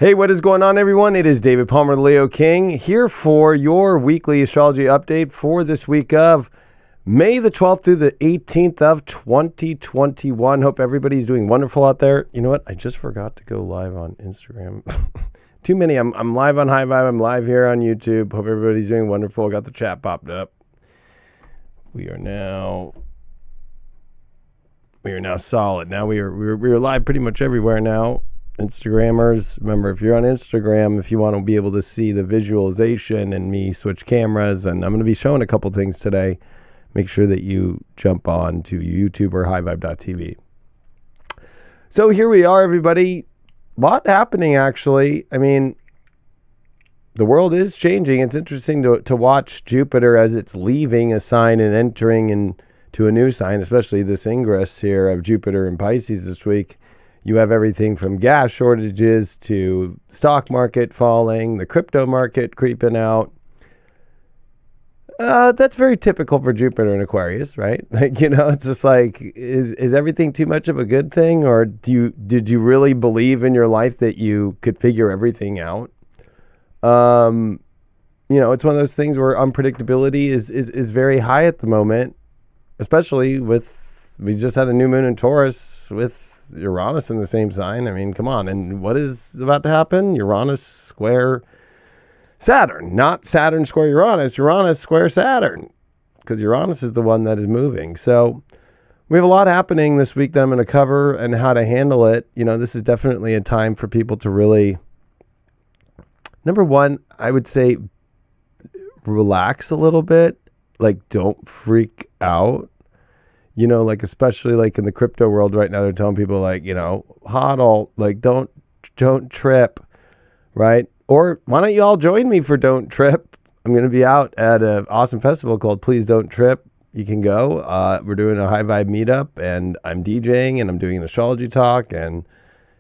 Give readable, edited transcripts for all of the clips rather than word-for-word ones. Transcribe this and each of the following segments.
Hey, what is going on, everyone? It is David Palmer, the Leo King, here for your weekly astrology update for this week of May the 12th through the 18th of 2021. Hope everybody's doing wonderful out there. You know what? I just forgot to go live on Instagram. Too many. I'm live on High Vibe. I'm live here on YouTube. Hope everybody's doing wonderful. Got the chat popped up. We are now solid. Now we are live pretty much everywhere now. Instagrammers, remember, if you're on Instagram, if you want to be able to see the visualization and me switch cameras, and I'm going to be showing a couple things today, make sure that you jump on to YouTube or highvibe.tv. So here we are, everybody. A lot happening, actually. I mean, the world is changing. It's interesting to watch Jupiter as it's leaving a sign and entering into a new sign, especially this ingress here of Jupiter in Pisces this week. You have everything from gas shortages to stock market falling, the crypto market creeping out. That's very typical for Jupiter in Aquarius, right? Like, it's just like, is everything too much of a good thing? Or did you really believe in your life that you could figure everything out? It's one of those things where unpredictability is very high at the moment, especially we just had a new moon in Taurus with Uranus in the same sign. I mean, come on. And what is about to happen? Uranus square Saturn, not Saturn square Uranus, Uranus square Saturn, because Uranus is the one that is moving. So we have a lot happening this week that I'm going to cover and how to handle it. This is definitely a time for people to really, number one, I would say relax a little bit. Like, don't freak out. Especially like in the crypto world right now, they're telling people like, hodl, like don't trip, right? Or why don't you all join me for Don't Trip? I'm going to be out at an awesome festival called Please Don't Trip. You can go. We're doing a High Vibe meetup, and I'm DJing, and I'm doing an astrology talk, and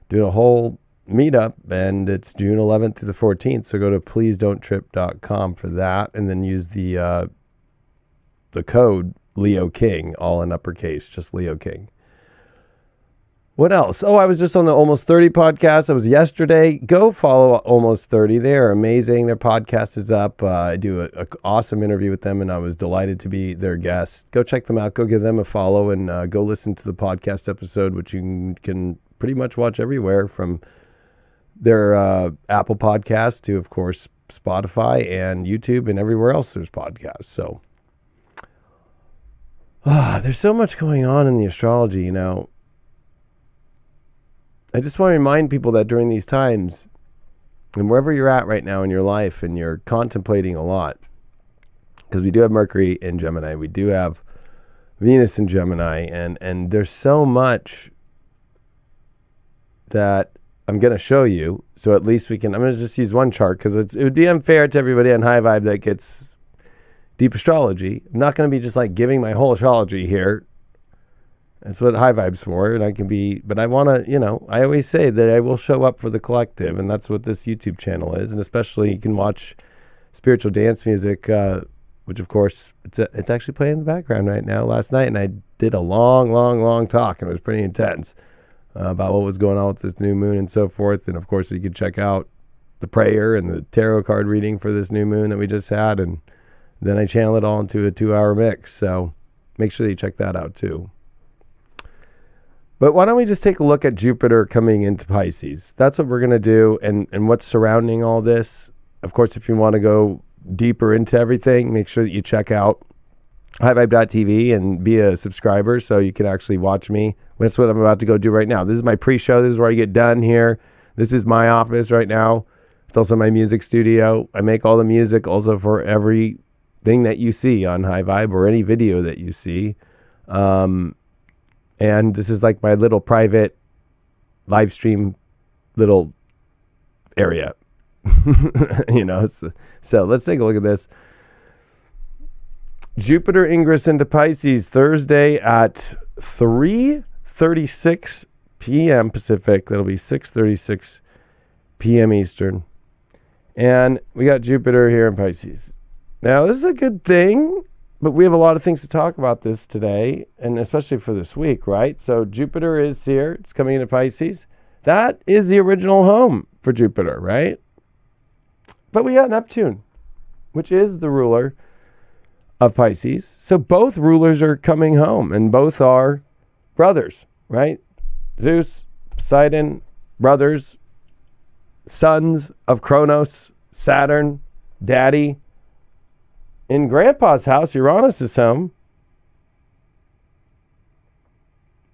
doing a whole meetup, and it's June 11th through the 14th. So go to pleasedon'ttrip.com for that, and then use the code Leo King, all in uppercase, just Leo King. What else? Oh, I was just on the Almost 30 podcast. I was yesterday. Go follow Almost 30. They are amazing. Their podcast is up. I do an awesome interview with them, and I was delighted to be their guest. Go check them out. Go give them a follow, and go listen to the podcast episode, which you can pretty much watch everywhere, from their Apple podcast to, of course, Spotify and YouTube and everywhere else there's podcasts. So there's so much going on in the astrology, I just want to remind people that during these times, and wherever you're at right now in your life, and you're contemplating a lot, because we do have Mercury in Gemini, we do have Venus in Gemini, and there's so much that I'm going to show you, so at least I'm going to just use one chart, because it would be unfair to everybody on High Vibe that gets deep astrology. I'm not going to be just like giving my whole astrology here. That's what High Vibe's for. And but I want to, I always say that I will show up for the collective, and that's what this YouTube channel is. And especially you can watch spiritual dance music, which of course it's actually playing in the background right now. Last night, and I did a long talk, and it was pretty intense about what was going on with this new moon and so forth. And of course, you can check out the prayer and the tarot card reading for this new moon that we just had, and then I channel it all into a 2-hour mix. So make sure that you check that out too. But why don't we just take a look at Jupiter coming into Pisces? That's what we're going to do, and what's surrounding all this. Of course, if you want to go deeper into everything, make sure that you check out highvibe.tv and be a subscriber so you can actually watch me. That's what I'm about to go do right now. This is my pre-show. This is where I get done here. This is my office right now. It's also my music studio. I make all the music also for every thing that you see on High Vibe or any video that you see. And this is like my little private live stream little area. So let's take a look at this. Jupiter ingress into Pisces Thursday at 3:36 p.m. Pacific. That'll be 6:36 p.m. Eastern. And we got Jupiter here in Pisces. Now, this is a good thing, but we have a lot of things to talk about this today, and especially for this week, right? So Jupiter is here. It's coming into Pisces. That is the original home for Jupiter, right? But we got Neptune, which is the ruler of Pisces. So both rulers are coming home, and both are brothers, right? Zeus, Poseidon, brothers, sons of Kronos, Saturn, daddy. In Grandpa's house, Uranus is home.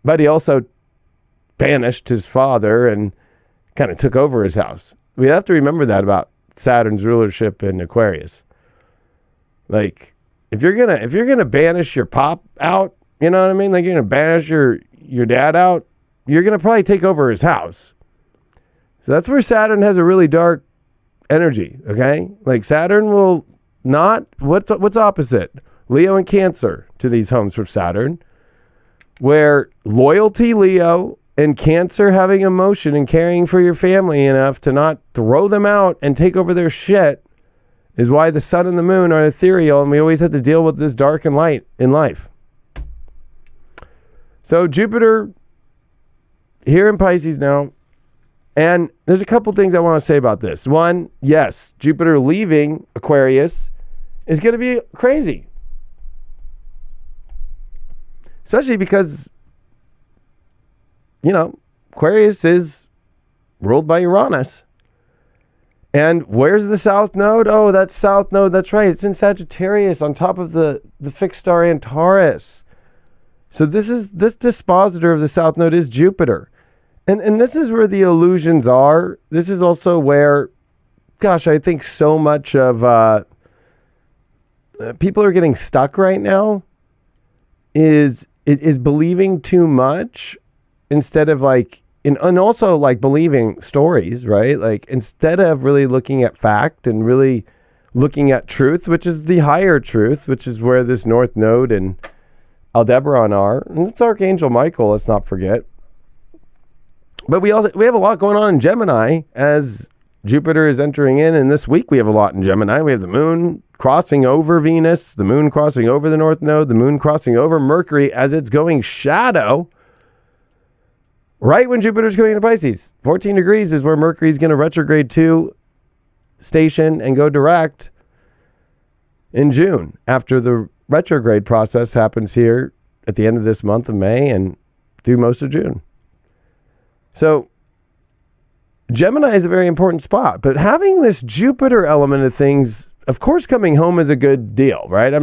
But he also banished his father and kind of took over his house. We have to remember that about Saturn's rulership in Aquarius. Like, if you're gonna banish your pop out, you know what I mean? Like, you're gonna banish your dad out, you're gonna probably take over his house. So that's where Saturn has a really dark energy. Okay, like Saturn will not. What's opposite? Leo and Cancer to these homes for Saturn, where loyalty, Leo, and Cancer having emotion and caring for your family enough to not throw them out and take over their shit is why the sun and the moon are ethereal, and we always have to deal with this dark and light in life. So Jupiter here in Pisces now, and there's a couple things I want to say about this. One, yes, Jupiter leaving Aquarius is going to be crazy. Especially because, Aquarius is ruled by Uranus. And where's the south node? Oh, that's south node. That's right. It's in Sagittarius on top of the fixed star Antares. So this dispositor of the south node is Jupiter. And this is where the illusions are. This is also where, gosh, I think so much of people are getting stuck right now is believing too much instead of and also believing stories, right? Like, instead of really looking at fact and really looking at truth, which is the higher truth, which is where this North Node and Aldebaran are. And it's Archangel Michael, let's not forget. But we have a lot going on in Gemini as Jupiter is entering in. And this week we have a lot in Gemini. We have the moon crossing over Venus, the moon crossing over the North Node, the moon crossing over Mercury as it's going shadow. Right when Jupiter's going into Pisces, 14 degrees is where Mercury's going to retrograde to station and go direct in June, after the retrograde process happens here at the end of this month of May and through most of June. So Gemini is a very important spot, but having this Jupiter element of things, of course, coming home is a good deal, right? I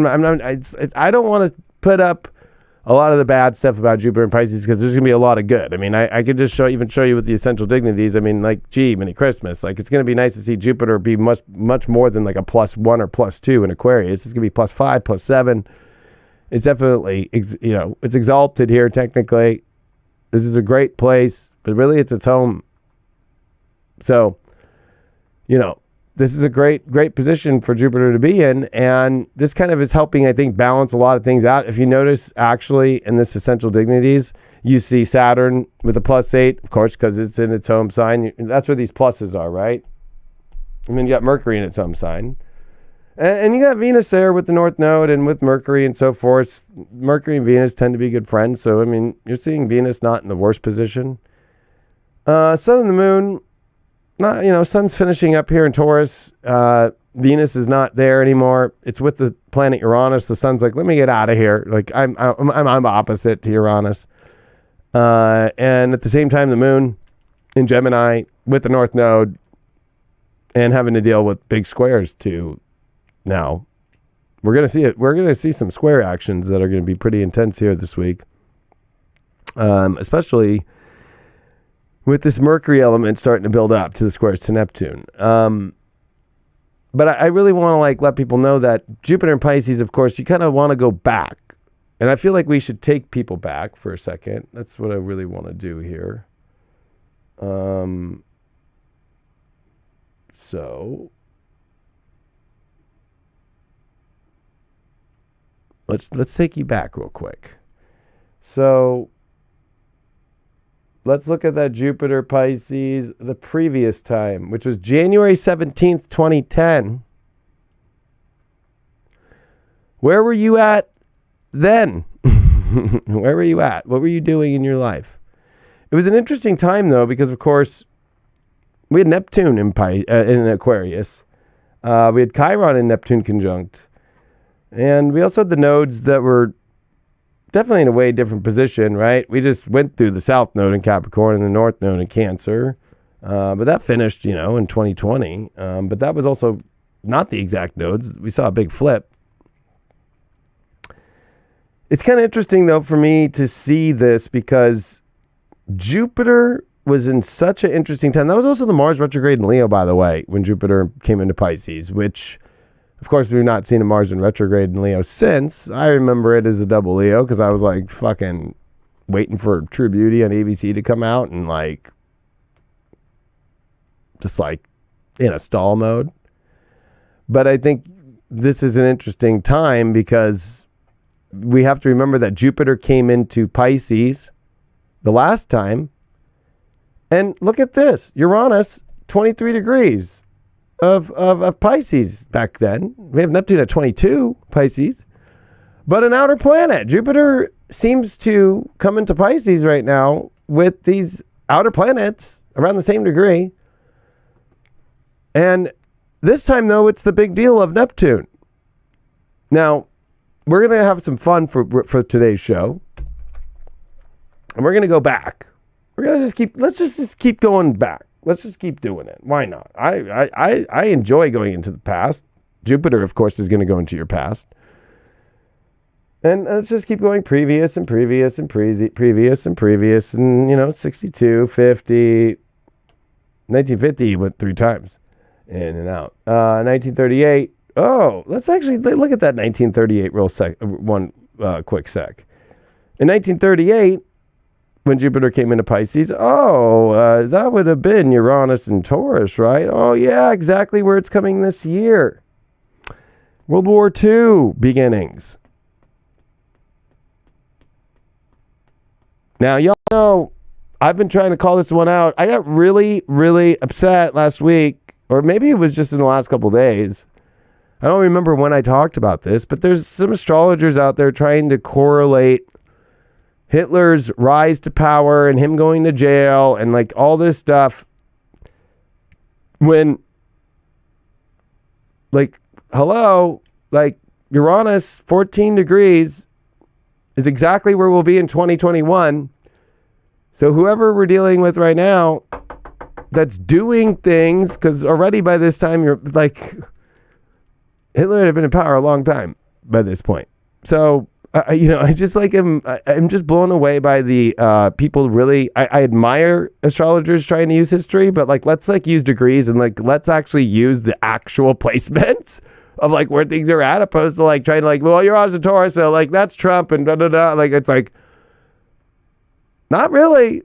don't want to put up a lot of the bad stuff about Jupiter and Pisces because there's going to be a lot of good. I mean, I could just show you with the essential dignities. I mean, Merry Christmas. It's going to be nice to see Jupiter be much more than a +1 or +2 in Aquarius. It's going to be +5, +7. It's definitely, it's exalted here technically. This is a great place, but really it's its home. So, this is a great position for Jupiter to be in. And this kind of is helping, I think, balance a lot of things out. If you notice, actually, in this essential dignities, you see Saturn with a +8, of course, because it's in its home sign. That's where these pluses are, right? And then you got Mercury in its home sign. And you got Venus there with the North Node and with Mercury and so forth. Mercury and Venus tend to be good friends. So, I mean, you're seeing Venus not in the worst position. Sun and the moon. Sun's finishing up here in Taurus. Venus is not there anymore. It's with the planet Uranus. The sun's like, let me get out of here. I'm opposite to Uranus. And at the same time, the moon in Gemini with the North Node and having to deal with big squares too. Now, we're going to see it. We're going to see some square actions that are going to be pretty intense here this week. Especially with this Mercury element starting to build up to the squares to Neptune. But I really want to let people know that Jupiter and Pisces, of course, you kind of want to go back. And I feel like we should take people back for a second. That's what I really want to do here. So let's take you back real quick. So let's look at that Jupiter Pisces the previous time, which was January 17th, 2010. Where were you at then? Where were you at? What were you doing in your life? It was an interesting time, though, because, of course, we had Neptune in Aquarius. We had Chiron in Neptune conjunct. And we also had the nodes that were definitely in a way different position, right? We just went through the South Node in Capricorn and the North Node in Cancer. But that finished, in 2020. But that was also not the exact nodes. We saw a big flip. It's kind of interesting, though, for me to see this because Jupiter was in such an interesting time. That was also the Mars retrograde in Leo, by the way, when Jupiter came into Pisces, which, of course, we've not seen a Mars in retrograde in Leo since. I remember it as a double Leo because I was like fucking waiting for True Beauty on ABC to come out and just in a stall mode. But I think this is an interesting time because we have to remember that Jupiter came into Pisces the last time. And look at this. Uranus, 23 degrees of Pisces back then. We have Neptune at 22 Pisces. But an outer planet. Jupiter seems to come into Pisces right now with these outer planets around the same degree. And this time, though, it's the big deal of Neptune. Now, we're going to have some fun for today's show. And we're going to go back. We're going to let's just keep going back. Let's just keep doing it. Why not? I enjoy going into the past. Jupiter, of course, is going to go into your past. And let's just keep going previous and previous and previous and previous. And, 62, 50, 1950 went 3 times. In and out. 1938. Oh, let's actually look at that 1938 quick sec. In 1938, when Jupiter came into Pisces, that would have been Uranus and Taurus, right? Oh, yeah, exactly where it's coming this year. World War II beginnings. Now, y'all know, I've been trying to call this one out. I got really, really upset last week. Or maybe it was just in the last couple of days. I don't remember when I talked about this, but there's some astrologers out there trying to correlate Hitler's rise to power and him going to jail and all this stuff. When, Uranus, 14 degrees is exactly where we'll be in 2021. So whoever we're dealing with right now, that's doing things, because already by this time you're Hitler had been in power a long time by this point. So I just I'm just blown away by the people. Really, I admire astrologers trying to use history, but let's use degrees and let's actually use the actual placements of where things are at, opposed to trying to well, you're on a Taurus, so that's Trump and da da da. It's not really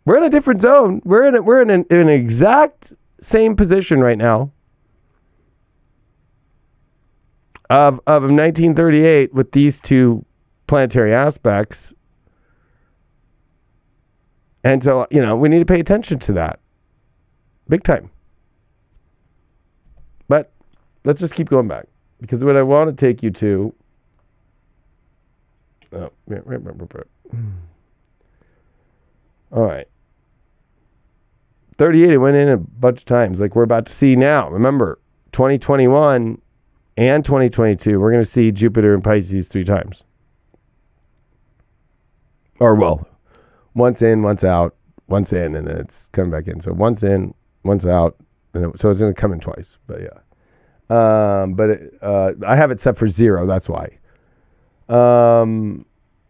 we're in a different zone. We're in an exact same position right now of 1938 with these two planetary aspects. And so, we need to pay attention to that. Big time. But let's just keep going back. Because what I want to take you to... All right. 38, it went in a bunch of times, we're about to see now. Remember, 2021 and 2022, we're going to see Jupiter in Pisces 3 times. Or, once in, once out, once in, and then it's coming back in. So once in, once out, and then, so it's going to come in twice. But yeah. I have it set for 0, that's why. But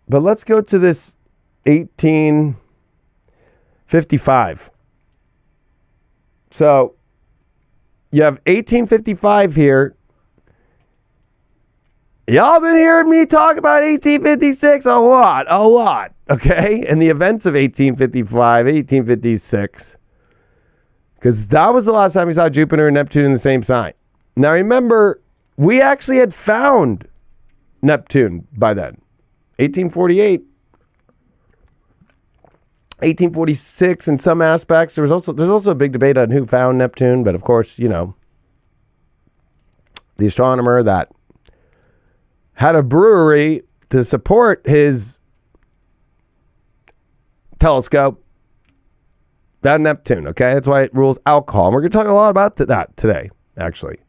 let's go to this 1855. So you have 1855 here. Y'all been hearing me talk about 1856 a lot, okay? And the events of 1855, 1856. Because that was the last time we saw Jupiter and Neptune in the same sign. Now remember, we actually had found Neptune by then. 1848. 1846 in some aspects. There's also a big debate on who found Neptune, but of course, the astronomer that had a brewery to support his telescope. That Neptune, okay? That's why it rules alcohol. And we're going to talk a lot about that today, actually.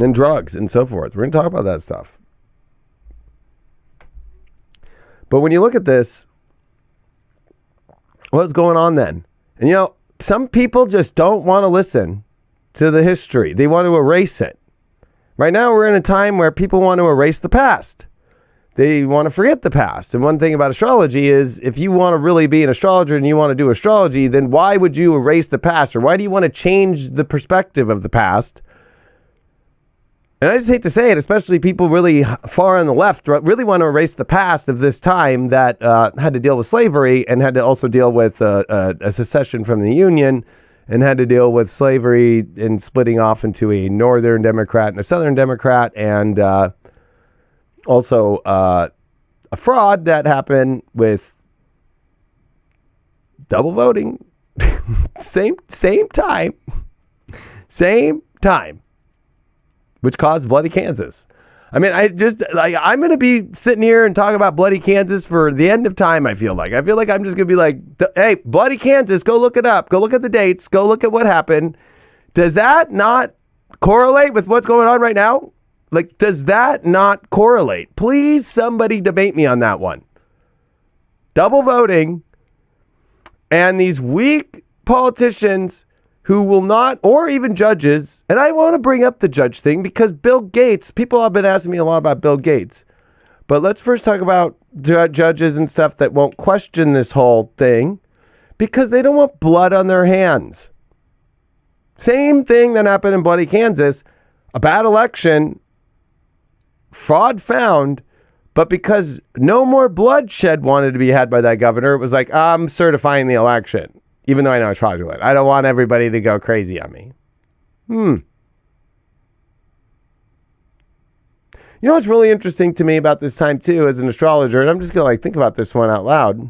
And drugs and so forth. We're going to talk about that stuff. But when you look at this, what's going on then? And you know, some people just don't want to listen to the history. They want to erase it. Right now, we're in a time where people want to erase the past. They want to forget the past. And one thing about astrology is if you want to really be an astrologer and you want to do astrology, then why would you erase the past? Or why do you want to change the perspective of the past? And I just hate to say it, especially people really far on the left really want to erase the past of this time that had to deal with slavery and had to also deal with a secession from the Union and had to deal with slavery and splitting off into a Northern Democrat and a Southern Democrat and also a fraud that happened with double voting. same time. Which caused bloody Kansas. I mean, I'm going to be sitting here and talking about bloody Kansas for the end of time, I feel like. I'm just going to be like, hey, bloody Kansas, go look it up. Go look at the dates. Go look at what happened. Does that not correlate with what's going on right now? Like, does that not correlate? Please, somebody debate me on that one. Double voting and these weak politicians who will not, or even judges, and I want to bring up the judge thing because Bill Gates, people have been asking me a lot about Bill Gates. But let's first talk about judges and stuff that won't question this whole thing because they don't want blood on their hands. Same thing that happened in bloody Kansas, a bad election, fraud found, but because no more bloodshed wanted to be had by that governor, it was like, I'm certifying the election, even though I know it's fraudulent. I don't want everybody to go crazy on me. You know what's really interesting to me about this time, too, as an astrologer, and I'm just going to think about this one out loud.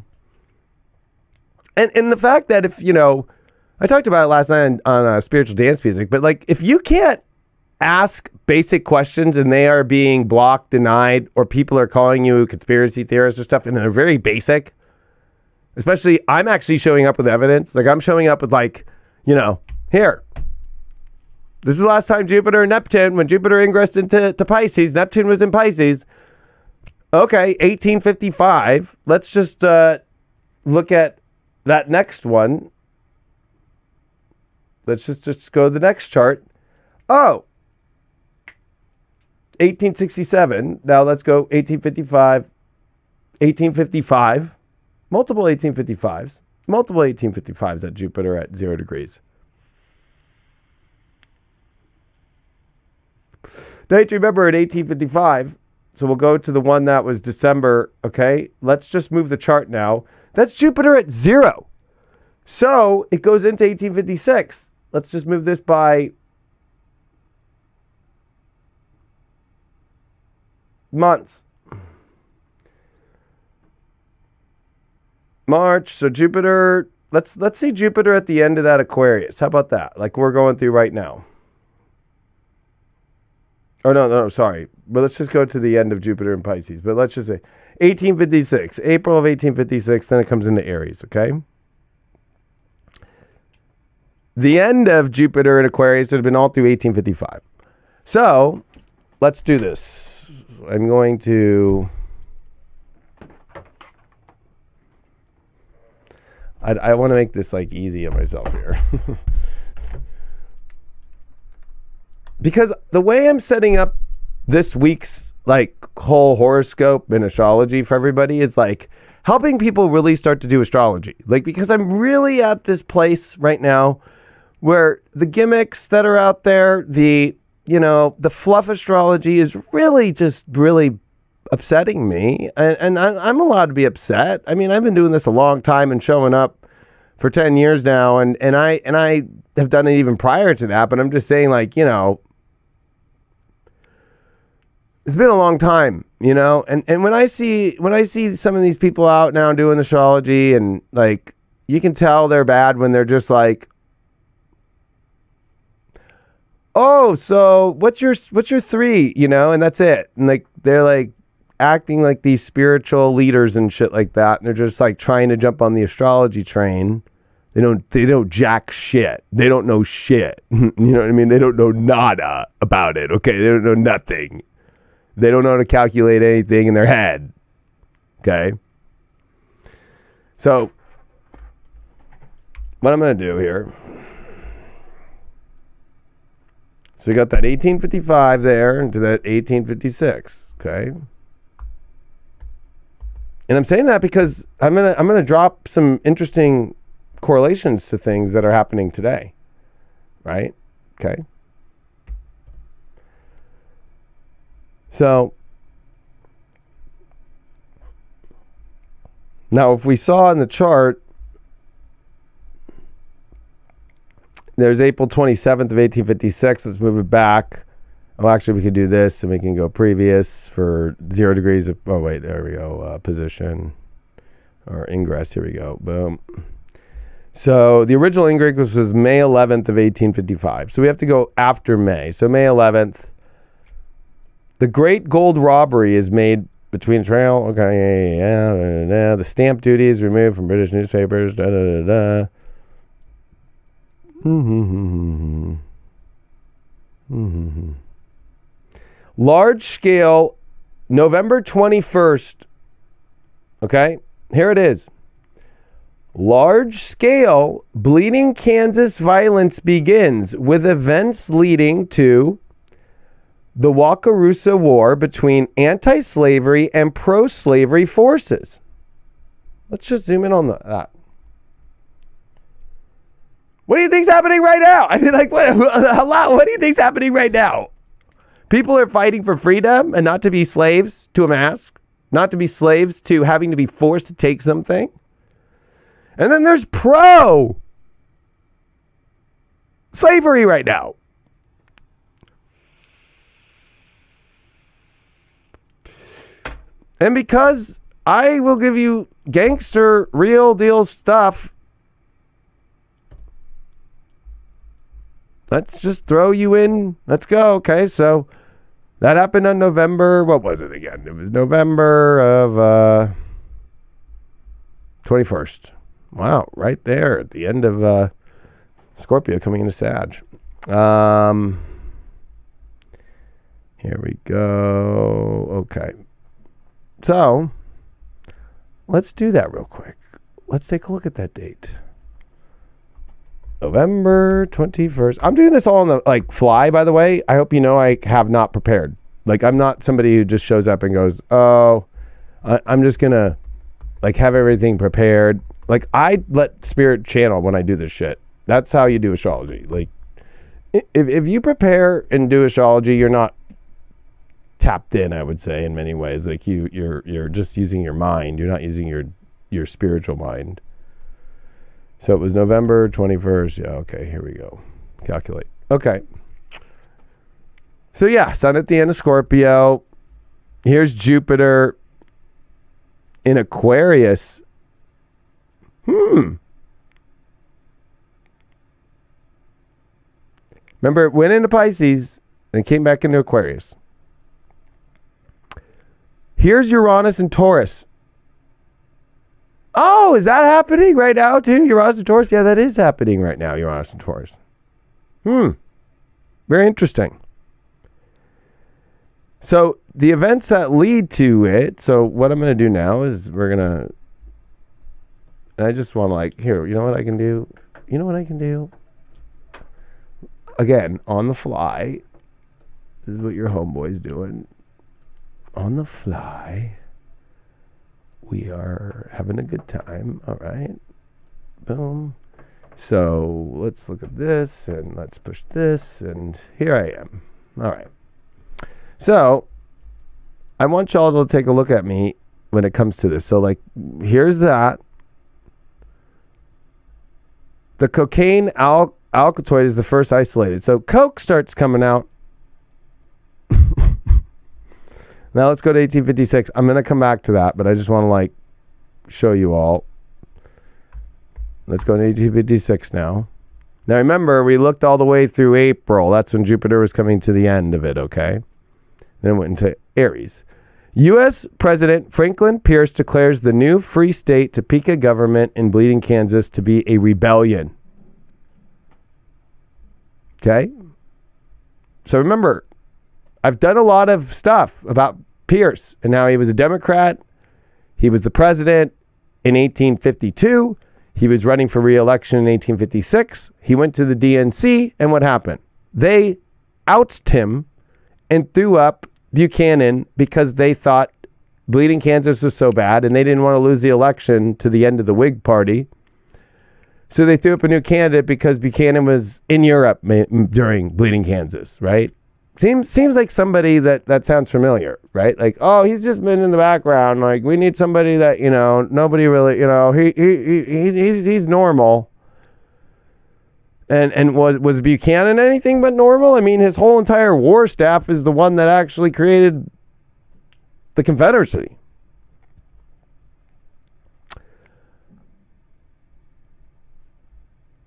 And the fact that if, I talked about it last night on spiritual dance music, but if you can't ask basic questions and they are being blocked, denied, or people are calling you conspiracy theorists or stuff and they're very basic, especially I'm actually showing up with evidence. I'm showing up with here. This is the last time Jupiter and Neptune, when Jupiter ingressed into Pisces, Neptune was in Pisces. Okay, 1855. Let's just look at that next one. Let's just go to the next chart. Oh, 1867. Now let's go 1855. 1855. Multiple 1855s. Multiple 1855s at Jupiter at 0 degrees. Now, you remember at 1855, so we'll go to the one that was December, okay? Let's just move the chart now. That's Jupiter at 0. So it goes into 1856. Let's just move this by months. March, so Jupiter, let's see Jupiter at the end of that Aquarius. How about that? Like we're going through right now. Oh, no, sorry. But let's just go to the end of Jupiter in Pisces. But let's just say 1856, April of 1856, then it comes into Aries, okay? The end of Jupiter in Aquarius would have been all through 1855. So let's do this. I'm going to... I want to make this easy on myself here. Because the way I'm setting up this week's whole horoscope and astrology for everybody is helping people really start to do astrology. Because I'm really at this place right now where the gimmicks that are out there, the fluff astrology is really upsetting me. And I'm allowed to be upset. I mean, I've been doing this a long time and showing up for 10 years now. And I have done it even prior to that. But I'm just saying it's been a long time, and when I see some of these people out now doing astrology and you can tell they're bad when they're just oh, so what's your 3, and that's it. And they're acting like these spiritual leaders and shit like that. And they're just like trying to jump on the astrology train. They don't jack shit. They don't know shit. You know what I mean? They don't know nada about it. Okay. They don't know nothing. They don't know how to calculate anything in their head. Okay. So what I'm going to do here. So we got that 1855 there into that 1856. Okay. And I'm saying that because I'm gonna drop some interesting correlations to things that are happening today. Right? Okay. So now if we saw in the chart, there's April 27th of 1856. Let's move it back. Oh, actually, we could do this, and we can go previous for 0 degrees of... Oh, wait, there we go. Position or ingress. Here we go. Boom. So the original ingress was May 11th of 1855. So we have to go after May. So May 11th. The Great Gold Robbery is made between trail. Okay, yeah. The stamp duty is removed from British newspapers. Large scale, November 21st. Okay, here it is. Large scale Bleeding Kansas violence begins with events leading to the Wakarusa War between anti-slavery and pro-slavery forces. Let's just zoom in on that. What do you think's happening right now? I mean, like, what do you think's happening right now? People are fighting for freedom and not to be slaves to a mask, not to be slaves to having to be forced to take something. And then there's pro-slavery right now. And because I will give you gangster, real deal stuff, let's just throw you in. Let's go. Okay, so that happened on November. What was it again? It was November of 21st. Wow, right there at the end of Scorpio coming into Sag. Here we go. Okay. So let's do that real quick. Let's take a look at that date. November 21st. I'm doing this all on the fly, by the way. I hope you know I have not prepared. Like, I'm not somebody who just shows up and goes, oh, I'm just going to have everything prepared. Like, I let spirit channel when I do this shit. That's how you do astrology. Like, if you prepare and do astrology, you're not tapped in, I would say, in many ways. Like, you're just using your mind. You're not using your spiritual mind. So it was November 21st. Yeah, okay, here we go. Calculate. Okay. So yeah, Sun at the end of Scorpio. Here's Jupiter in Aquarius. Remember, it went into Pisces and came back into Aquarius. Here's Uranus and Taurus. Oh, is that happening right now too? Uranus and Taurus? Yeah, that is happening right now, Uranus and Taurus. Very interesting. So the events that lead to it, so what I'm going to do now is I just want to here, you know what I can do? You know what I can do? Again, on the fly. This is what your homeboy's doing. On the fly. We are having a good time. All right. Boom. So let's look at this and let's push this. And here I am. All right. So I want y'all to take a look at me when it comes to this. So here's that. The cocaine alkaloid is the first isolated. So coke starts coming out. Now let's go to 1856. I'm going to come back to that, but I just want to show you all. Let's go to 1856 now. Now remember, we looked all the way through April. That's when Jupiter was coming to the end of it, okay? Then it went into Aries. U.S. President Franklin Pierce declares the new Free State Topeka government in Bleeding, Kansas to be a rebellion. Okay? So remember, I've done a lot of stuff about Pierce, and now he was a Democrat. He was the president in 1852. He was running for re-election in 1856. He went to the DNC, and what happened? They ousted him and threw up Buchanan because they thought Bleeding Kansas was so bad, and they didn't want to lose the election to the end of the Whig Party. So they threw up a new candidate because Buchanan was in Europe during Bleeding Kansas, right? Seems like somebody that sounds familiar, right? Like, oh, he's just been in the background. Like, we need somebody that, nobody really, he's normal. And was Buchanan anything but normal? I mean, his whole entire war staff is the one that actually created the Confederacy.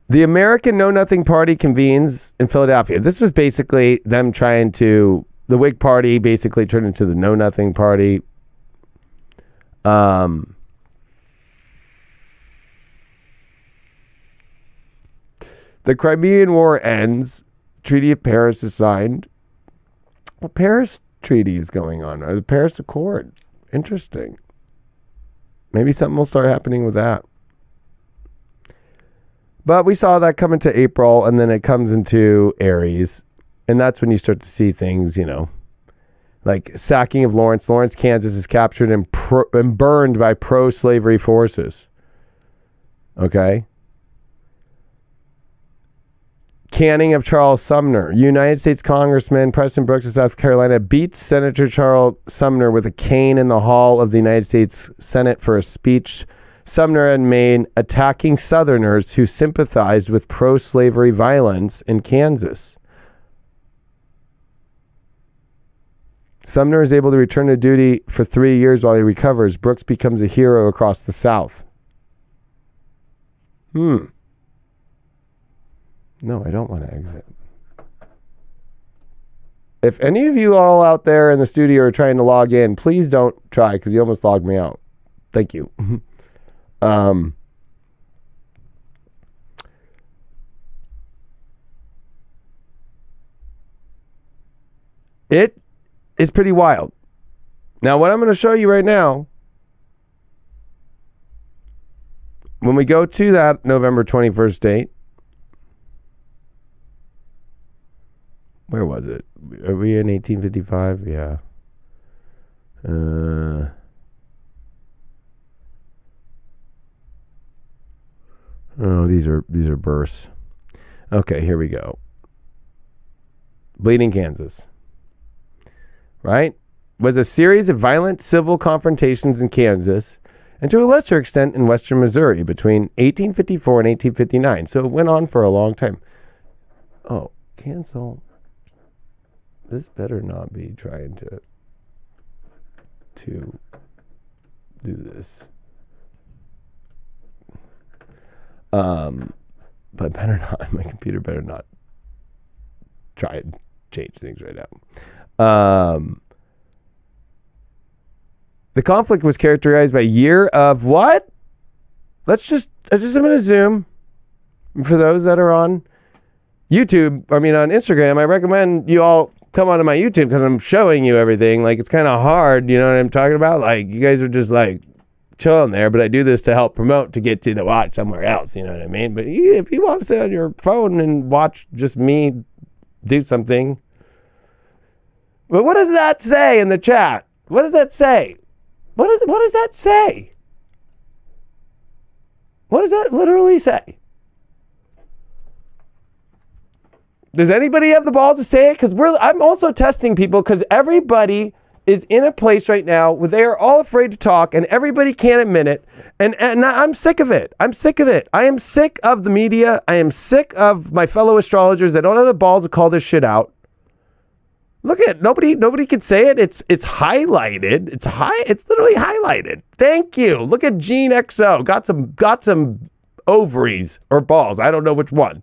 The American Know Nothing Party convenes in Philadelphia. This was basically them trying to, the Whig Party basically turned into the Know Nothing Party. The Crimean War ends. Treaty of Paris is signed. Well, Paris Treaty is going on, or the Paris Accord. Interesting. Maybe something will start happening with that. But we saw that come into April, and then it comes into Aries. And that's when you start to see things, like sacking of Lawrence. Lawrence, Kansas is captured and burned by pro-slavery forces. Okay? Canning of Charles Sumner. United States Congressman Preston Brooks of South Carolina beats Senator Charles Sumner with a cane in the hall of the United States Senate for a speech Sumner had made attacking Southerners who sympathized with pro-slavery violence in Kansas. Sumner is able to return to duty for 3 years while he recovers. Brooks becomes a hero across the South. No, I don't want to exit. If any of you all out there in the studio are trying to log in, please don't try, because you almost logged me out. Thank you. It is pretty wild. Now, what I'm going to show you right now, when we go to that November 21st date, where was it? Are we in 1855? Yeah. Oh, these are births. Okay, here we go. Bleeding Kansas. Right? Was a series of violent civil confrontations in Kansas and to a lesser extent in western Missouri between 1854 and 1859. So it went on for a long time. Oh, cancel. This better not be trying to do this. But better not. My computer better not try and change things right now. The conflict was characterized by a year of what? I'm going to zoom. For those that are on YouTube, on Instagram, I recommend you all come onto my YouTube because I'm showing you everything. Like, it's kind of hard, you know what I'm talking about? Like, you guys are just like chilling there, but I do this to help promote to get you to watch somewhere else, you know what I mean? But if you want to sit on your phone and watch just me do something. But what does that say in the chat? What does that say? What does that say? What does that literally say? Does anybody have the balls to say it? Because I'm also testing people because everybody is in a place right now where they are all afraid to talk and everybody can't admit it. And I'm sick of it. I'm sick of it. I am sick of the media. I am sick of my fellow astrologers that don't have the balls to call this shit out. Look at nobody can say it. It's highlighted. It's literally highlighted. Thank you. Look at Gene XO. Got some ovaries or balls. I don't know which one.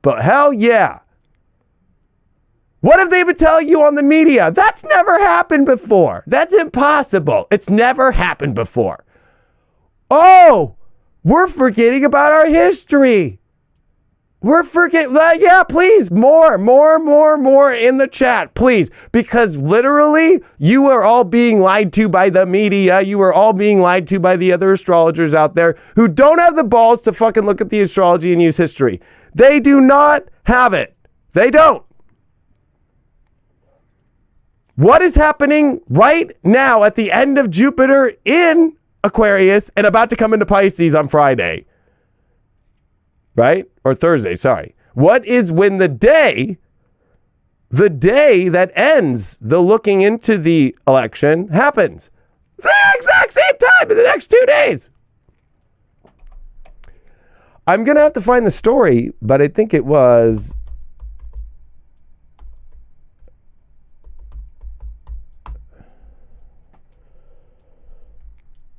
But hell yeah. What have they been telling you on the media? That's never happened before. That's impossible. It's never happened before. Oh, we're forgetting about our history. We're forgetting. Yeah, please, more in the chat, please. Because literally, you are all being lied to by the media. You are all being lied to by the other astrologers out there who don't have the balls to fucking look at the astrology and use history. They do not have it. They don't. What is happening right now at the end of Jupiter in Aquarius and about to come into Pisces on Friday? Right? Or Thursday, sorry. What is when the day that ends the looking into the election happens? The exact same time in the next 2 days. I'm going to have to find the story, but I think it was...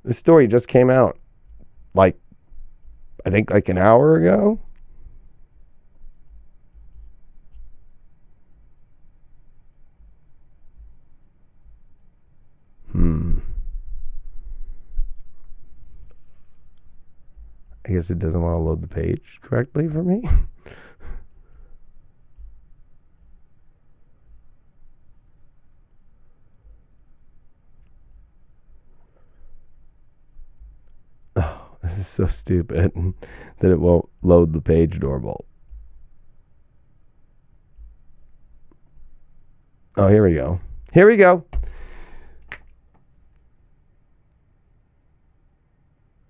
The story just came out, I think an hour ago. I guess it doesn't want to load the page correctly for me. This is so stupid that it won't load the page normal. Oh, here we go. Here we go.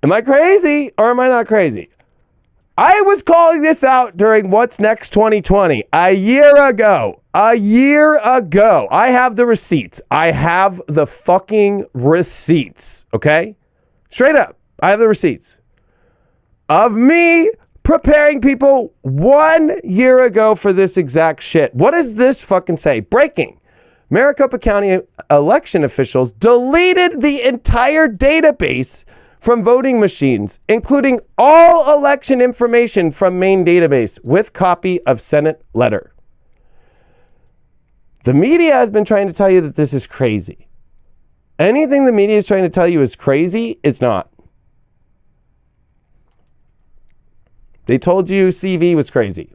Am I crazy or am I not crazy? I was calling this out during What's Next 2020 a year ago. I have the receipts. I have the fucking receipts. Okay? Straight up. I have the receipts of me preparing people 1 year ago for this exact shit. What does this fucking say? Breaking. Maricopa County election officials deleted the entire database from voting machines, including all election information from main database with copy of Senate letter. The media has been trying to tell you that this is crazy. Anything the media is trying to tell you is crazy, it's not. They told you CV was crazy.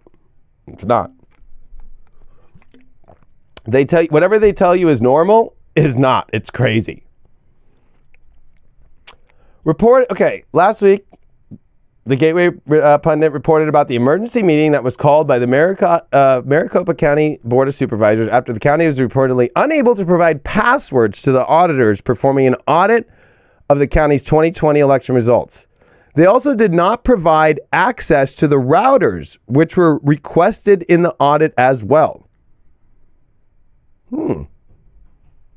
It's not. They tell you whatever they tell you is normal is not. It's crazy. Last week, the Gateway pundit reported about the emergency meeting that was called by the Maricopa County Board of Supervisors after the county was reportedly unable to provide passwords to the auditors performing an audit of the county's 2020 election results. They also did not provide access to the routers, which were requested in the audit as well.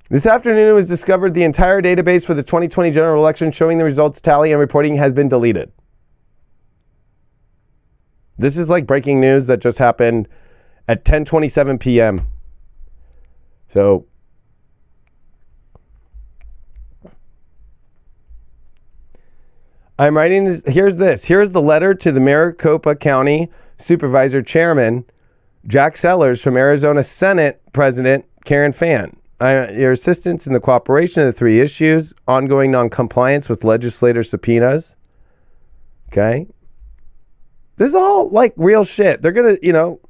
This afternoon, it was discovered the entire database for the 2020 general election showing the results tally and reporting has been deleted. This is like breaking news that just happened at 10:27 p.m. So, I'm writing this. Here's the letter to the Maricopa County Supervisor Chairman, Jack Sellers, from Arizona Senate President Karen Fann. Your assistance in the cooperation of the three issues, ongoing non-compliance with legislator subpoenas. Okay. This is all like real shit. They're going to,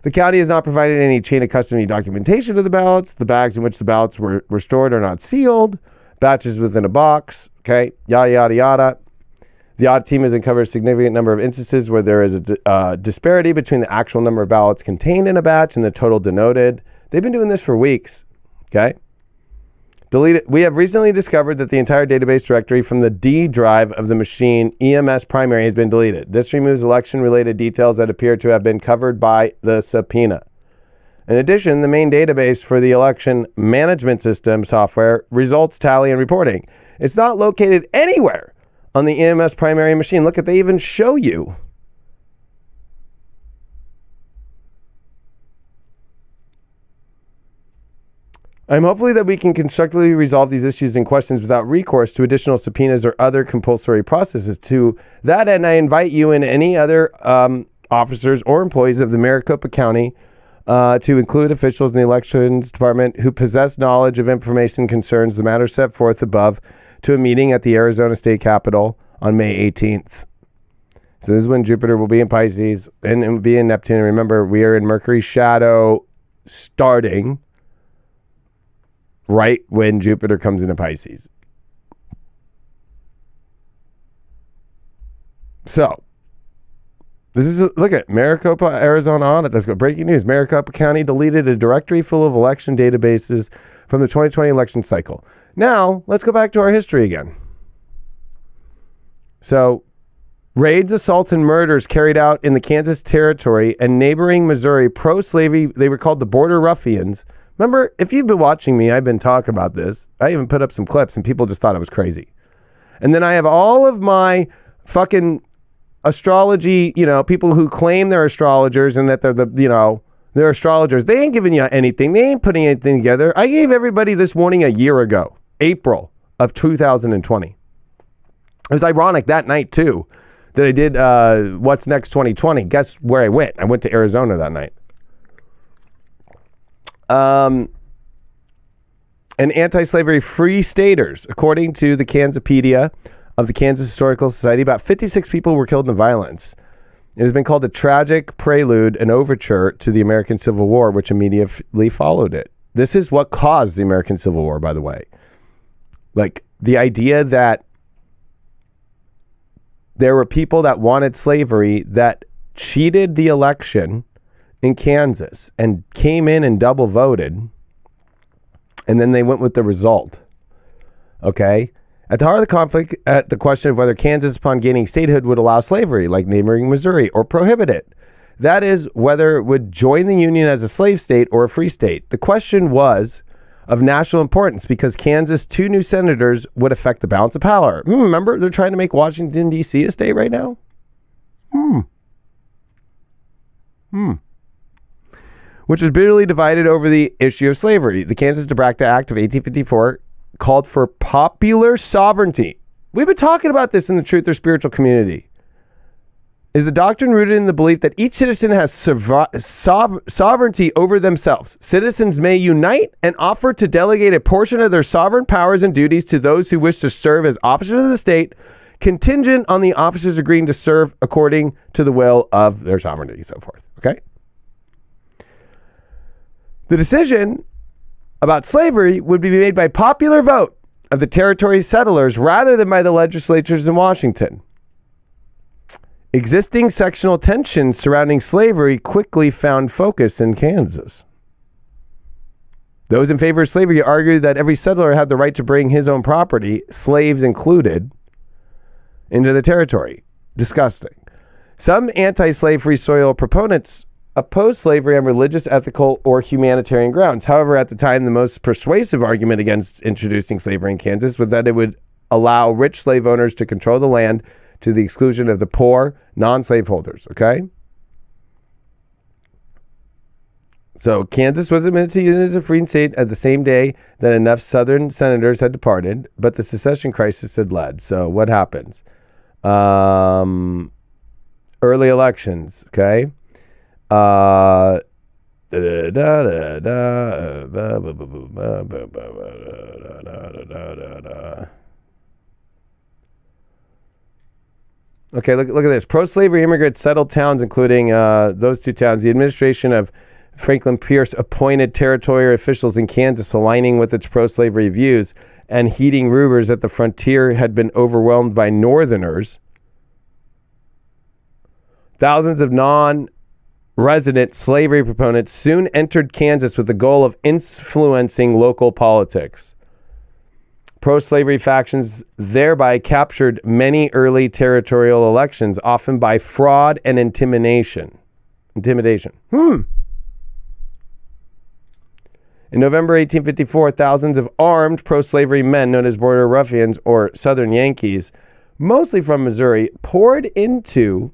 the county has not provided any chain of custody documentation of the ballots. The bags in which the ballots were stored are not sealed. Batches within a box. Okay. Yada, yada, yada. The audit team has uncovered a significant number of instances where there is a disparity between the actual number of ballots contained in a batch and the total denoted. They've been doing this for weeks. Okay. We have recently discovered that the entire database directory from the D drive of the machine EMS primary has been deleted. This removes election-related details that appear to have been covered by the subpoena. In addition, the main database for the election management system software results tally and reporting. It's not located anywhere on the EMS primary machine. Look, they even show you. I'm hopefully that we can constructively resolve these issues and questions without recourse to additional subpoenas or other compulsory processes. To that end, I invite you and any other officers or employees of the Maricopa County to include officials in the elections department who possess knowledge of information concerns the matter set forth above to a meeting at the Arizona State Capitol on May 18th. So this is when Jupiter will be in Pisces and it will be in Neptune. And remember, we are in Mercury's shadow starting right when Jupiter comes into Pisces. So, this is, look at Maricopa, Arizona audit. Let's go. Breaking news. Maricopa County deleted a directory full of election databases from the 2020 election cycle. Now, let's go back to our history again. So, raids, assaults, and murders carried out in the Kansas Territory and neighboring Missouri, pro-slavery, they were called the Border Ruffians. Remember, if you've been watching me, I've been talking about this. I even put up some clips and people just thought I was crazy. And then I have all of my fucking astrology, people who claim they're astrologers and that they're they're astrologers. They ain't giving you anything. They ain't putting anything together. I gave everybody this warning a year ago, April of 2020. It was ironic that night too that I did What's Next 2020. Guess where I went? I went to Arizona that night. And anti-slavery free staters, according to the Kansapedia of the Kansas Historical Society, about 56 people were killed in the violence. It has been called a tragic prelude, an overture to the American Civil War, which immediately followed it. This is what caused the American Civil War, by the way. Like the idea that there were people that wanted slavery that cheated the election in Kansas and came in and double voted, and then they went with the result. Okay? At the heart of the conflict, at the question of whether Kansas, upon gaining statehood, would allow slavery, like neighboring Missouri, or prohibit it. That is, whether it would join the Union as a slave state or a free state. The question was of national importance because Kansas' 2 new senators would affect the balance of power. Remember, they're trying to make Washington, D.C. a state right now? Which was bitterly divided over the issue of slavery. The Kansas-Nebraska Act of 1854 called for popular sovereignty. We've been talking about this in the Truth or Spiritual community. Is the doctrine rooted in the belief that each citizen has sovereignty over themselves. Citizens may unite and offer to delegate a portion of their sovereign powers and duties to those who wish to serve as officers of the state, contingent on the officers agreeing to serve according to the will of their sovereignty, and so forth. Okay? The decision about slavery would be made by popular vote of the territory's settlers rather than by the legislatures in Washington. Existing sectional tensions surrounding slavery quickly found focus in Kansas. Those in favor of slavery argued that every settler had the right to bring his own property, slaves included, into the territory. Disgusting. Some anti-slave free soil proponents opposed slavery on religious, ethical, or humanitarian grounds. However, at the time, the most persuasive argument against introducing slavery in Kansas was that it would allow rich slave owners to control the land to the exclusion of the poor, non-slave holders, okay? So Kansas was admitted to Union as a free state at the same day that enough Southern senators had departed, but the secession crisis had led. So what happens? Early elections, okay? Okay, look at this. Pro-slavery immigrants settled towns, including those 2 towns. The administration of Franklin Pierce appointed territorial officials in Kansas aligning with its pro-slavery views and heeding rumors that the frontier had been overwhelmed by Northerners. Thousands of non-resident slavery proponents soon entered Kansas with the goal of influencing local politics. Pro-slavery factions thereby captured many early territorial elections, often by fraud and intimidation. In November 1854, thousands of armed pro-slavery men known as Border Ruffians or Southern Yankees, mostly from Missouri, poured into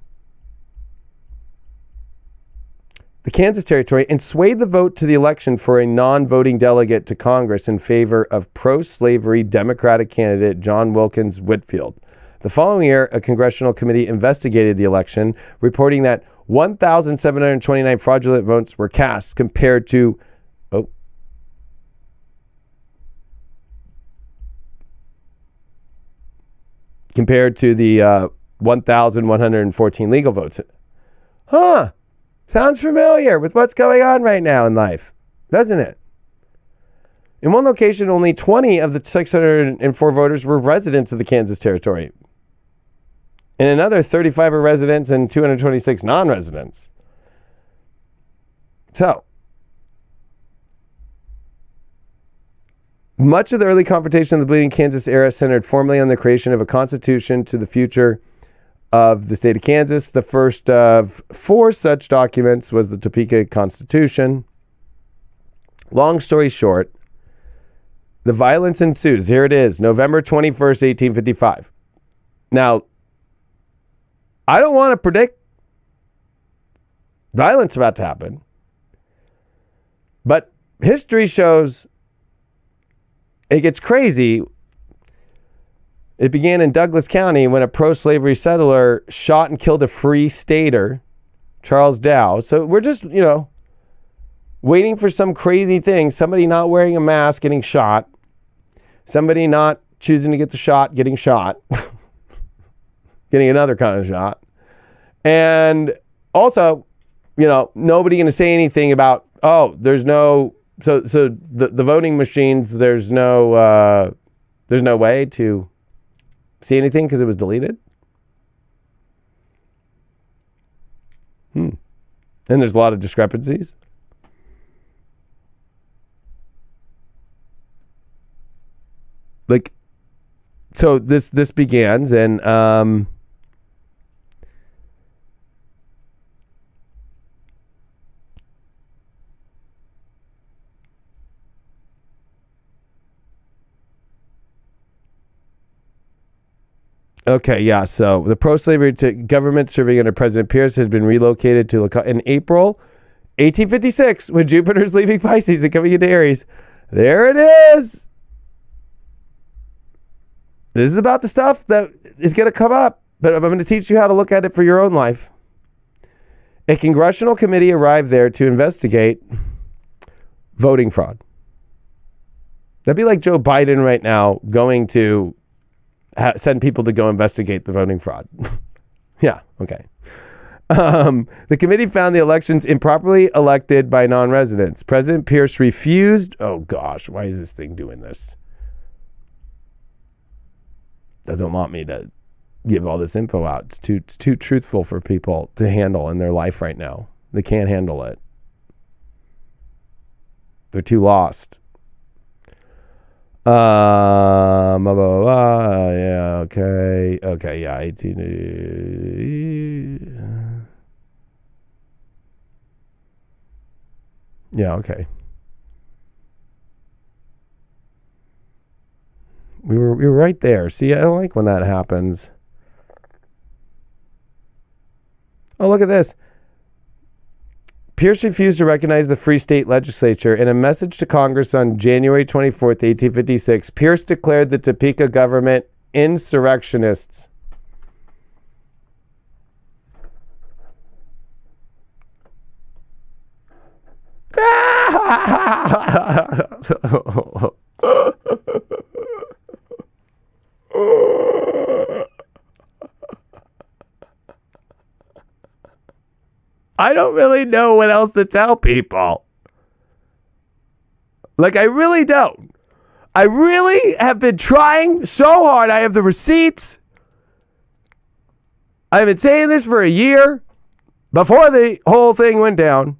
the Kansas Territory, and swayed the vote to the election for a non-voting delegate to Congress in favor of pro-slavery Democratic candidate John Wilkins Whitfield. The following year, a congressional committee investigated the election, reporting that 1,729 fraudulent votes were cast compared to the 1,114 legal votes. Huh. Sounds familiar with what's going on right now in life, doesn't it? In one location, only 20 of the 604 voters were residents of the Kansas Territory. In another, 35 are residents and 226 non-residents. So, much of the early confrontation of the Bleeding Kansas era centered formally on the creation of a constitution to the future of the state of Kansas. The first of 4 such documents was the Topeka Constitution. Long story short, the violence ensues. Here it is, November 21st, 1855. Now, I don't want to predict violence about to happen, but history shows it gets crazy. It began in Douglas County when a pro-slavery settler shot and killed a free stater, Charles Dow. So we're just, waiting for some crazy thing. Somebody not wearing a mask getting shot. Somebody not choosing to get the shot getting shot. Getting another kind of shot. And also, nobody going to say anything about, there's no, so the voting machines, there's no way to see anything because it was deleted. And there's a lot of discrepancies. So this begins, and okay, yeah. So the pro-slavery government serving under President Pierce has been relocated to in April 1856 when Jupiter's leaving Pisces and coming into Aries. There it is. This is about the stuff that is going to come up, but I'm going to teach you how to look at it for your own life. A congressional committee arrived there to investigate voting fraud. That'd be like Joe Biden right now going to send people to go investigate the voting fraud. Yeah, okay. The committee found the elections improperly elected by non-residents. President Pierce refused. Oh gosh, why is this thing doing this? Doesn't want me to give all this info out. It's too truthful for people to handle in their life right now. They can't handle it. They're too lost. Blah, blah, blah, yeah, okay. Okay, yeah, 18. Yeah, okay. We were right there. See, I don't like when that happens. Oh, look at this. Pierce refused to recognize the Free State Legislature. In a message to Congress on January 24th, 1856, Pierce declared the Topeka government insurrectionists. I don't really know what else to tell people. I really don't. I really have been trying so hard. I have the receipts. I've been saying this for a year before the whole thing went down.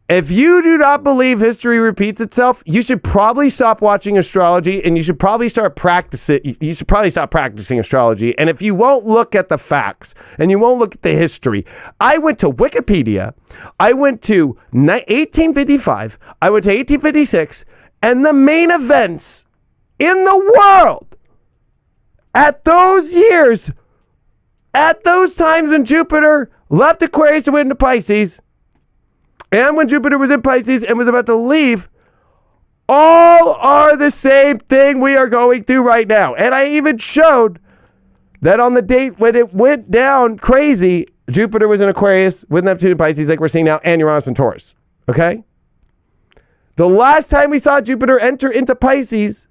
If you do not believe history repeats itself, you should probably stop watching astrology and you should probably start practicing. You should probably stop practicing astrology. And if you won't look at the facts and you won't look at the history, I went to Wikipedia. I went to 1855. I went to 1856, and the main events in the world at those years, at those times when Jupiter left Aquarius and went into Pisces, and when Jupiter was in Pisces and was about to leave, all are the same thing we are going through right now. And I even showed that on the date when it went down crazy, Jupiter was in Aquarius with Neptune in Pisces, like we're seeing now, and Uranus in Taurus. Okay? The last time we saw Jupiter enter into Pisces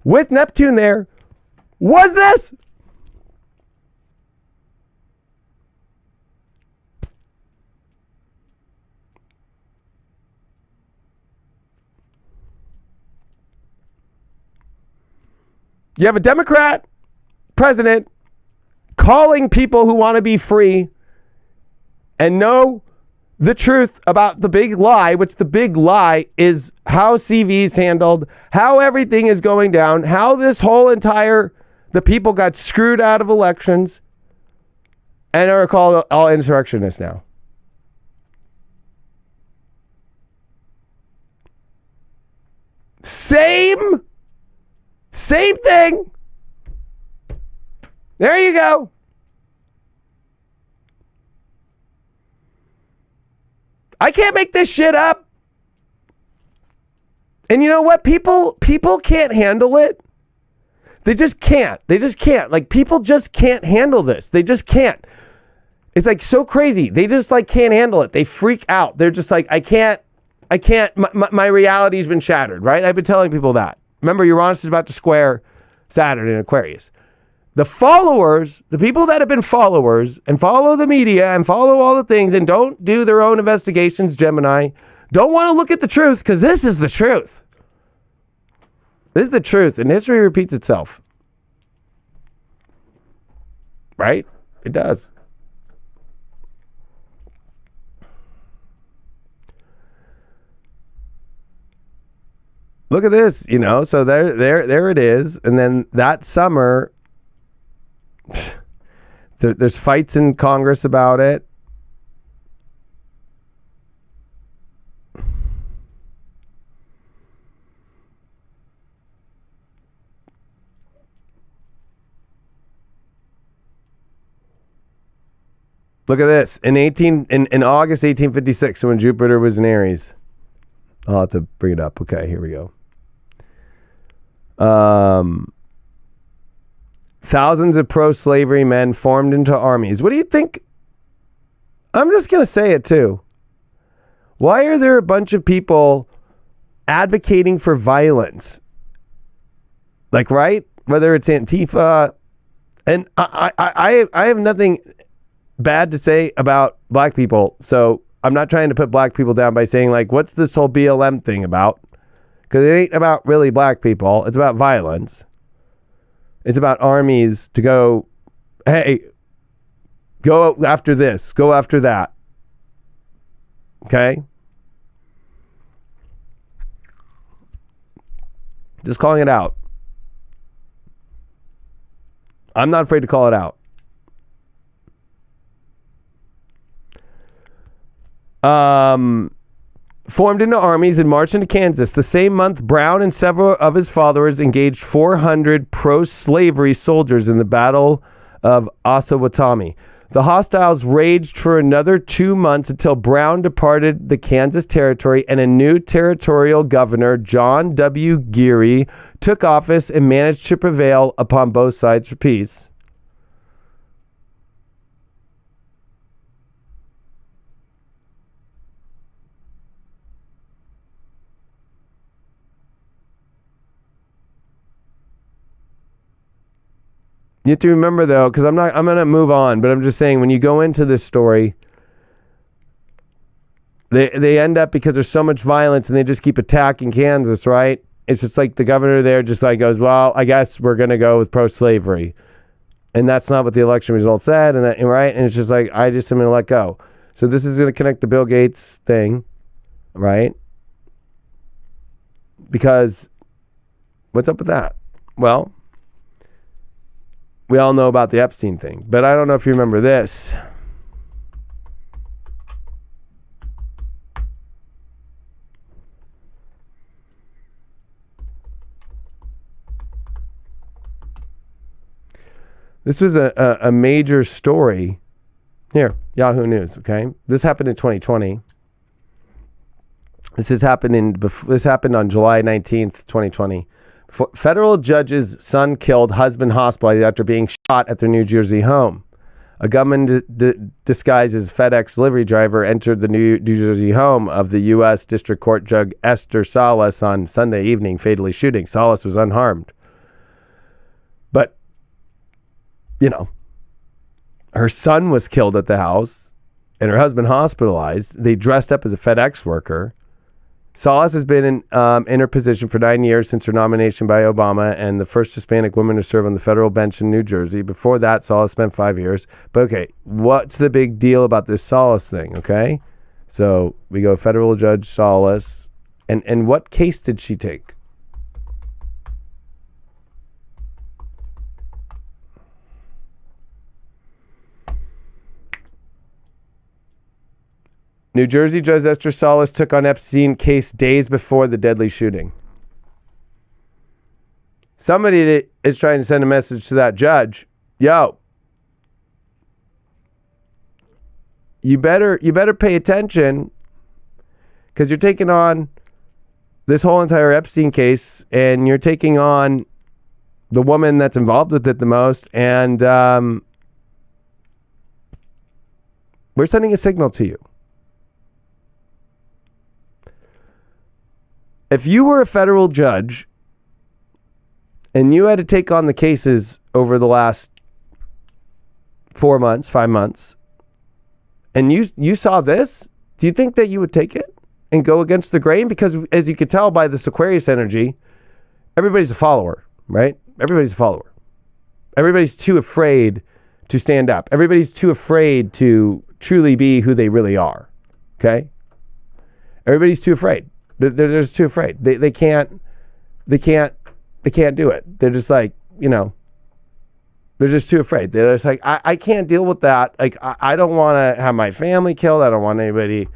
with Neptune there was this. You have a Democrat president calling people who want to be free and know the truth about the big lie, which the big lie is how CV is handled, how everything is going down, how this whole the people got screwed out of elections and are called all insurrectionists now. Same thing. There you go. I can't make this shit up. And you know what? People can't handle it. They just can't. Like, people just can't handle this. They just can't. It's like so crazy. They just like can't handle it. They freak out. They're just like, I can't. My reality's been shattered, right? I've been telling people that. Remember, Uranus is about to square Saturn in Aquarius. The followers, the people that have been followers and follow the media and follow all the things and don't do their own investigations, Gemini, don't want to look at the truth because this is the truth. This is the truth, and history repeats itself. Right? It does. Look at this, so there it is. And then that summer, there's fights in Congress about it. Look at this. In August 1856, when Jupiter was in Aries. I'll have to bring it up. Okay, here we go. Thousands of pro-slavery men formed into armies. What do you think? I'm just going to say it too. Why are there a bunch of people advocating for violence? Like, right? Whether it's Antifa. And I have nothing bad to say about black people. So I'm not trying to put black people down by saying, like, what's this whole BLM thing about? Because it ain't about really black people. It's about violence. It's about armies to go, hey, go after this, go after that. Okay? Just calling it out. I'm not afraid to call it out. Formed into armies and marched into Kansas. The same month, Brown and several of his followers engaged 400 pro-slavery soldiers in the Battle of Osawatomie. The hostiles raged for another 2 months until Brown departed the Kansas Territory and a new territorial governor, John W. Geary, took office and managed to prevail upon both sides for peace. You have to remember, though, because I'm going to move on, but I'm just saying, when you go into this story, they end up, because there's so much violence and they just keep attacking Kansas, right? It's just like the governor there just like goes, well, I guess we're going to go with pro-slavery. And that's not what the election results said, right? And it's just like, I'm going to let go. So this is going to connect the Bill Gates thing, right? Because what's up with that? Well, we all know about the Epstein thing, but I don't know if you remember this. This was a major story. Here, Yahoo News, okay? This happened in 2020. This happened on July 19th, 2020. Federal judge's son killed, husband hospitalized after being shot at their New Jersey home. A gunman disguised as FedEx delivery driver entered the New Jersey home of the U.S. District Court Judge Esther Salas on Sunday evening, fatally shooting. Salas was unharmed. But, her son was killed at the house and her husband hospitalized. They dressed up as a FedEx worker. Salas has been in her position for 9 years since her nomination by Obama and the first Hispanic woman to serve on the federal bench in New Jersey. Before that, Salas spent 5 years. But okay, what's the big deal about this Salas thing, okay? So we go federal judge Salas. And what case did she take? New Jersey Judge Esther Salas took on Epstein case days before the deadly shooting. Somebody is trying to send a message to that judge. Yo, you better pay attention because you're taking on this whole entire Epstein case and you're taking on the woman that's involved with it the most. And we're sending a signal to you. If you were a federal judge and you had to take on the cases over the last 4 months, 5 months, and you saw this, do you think that you would take it and go against the grain? Because as you could tell by this Aquarius energy, everybody's a follower, right? Everybody's a follower. Everybody's too afraid to stand up. Everybody's too afraid to truly be who they really are, okay? Everybody's too afraid. They're just too afraid. They can't do it. They're just like, they're just too afraid. They're just like, I can't deal with that. Like, I don't want to have my family killed. I don't want anybody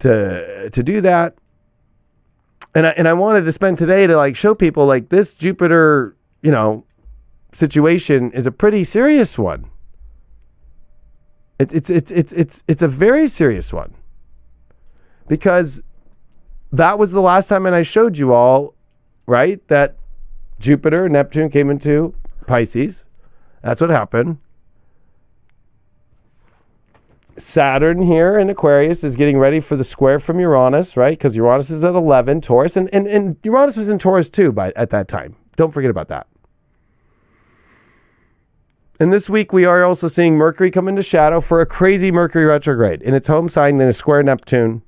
to do that. And I wanted to spend today to like show people like this Jupiter, situation is a pretty serious one. It's a very serious one because that was the last time, and I showed you all, right, that Jupiter and Neptune came into Pisces. That's what happened. Saturn here in Aquarius is getting ready for the square from Uranus, right? Because Uranus is at 11, Taurus, and Uranus was in Taurus too at that time. Don't forget about that. And this week we are also seeing Mercury come into shadow for a crazy Mercury retrograde in its home sign in a square Neptune.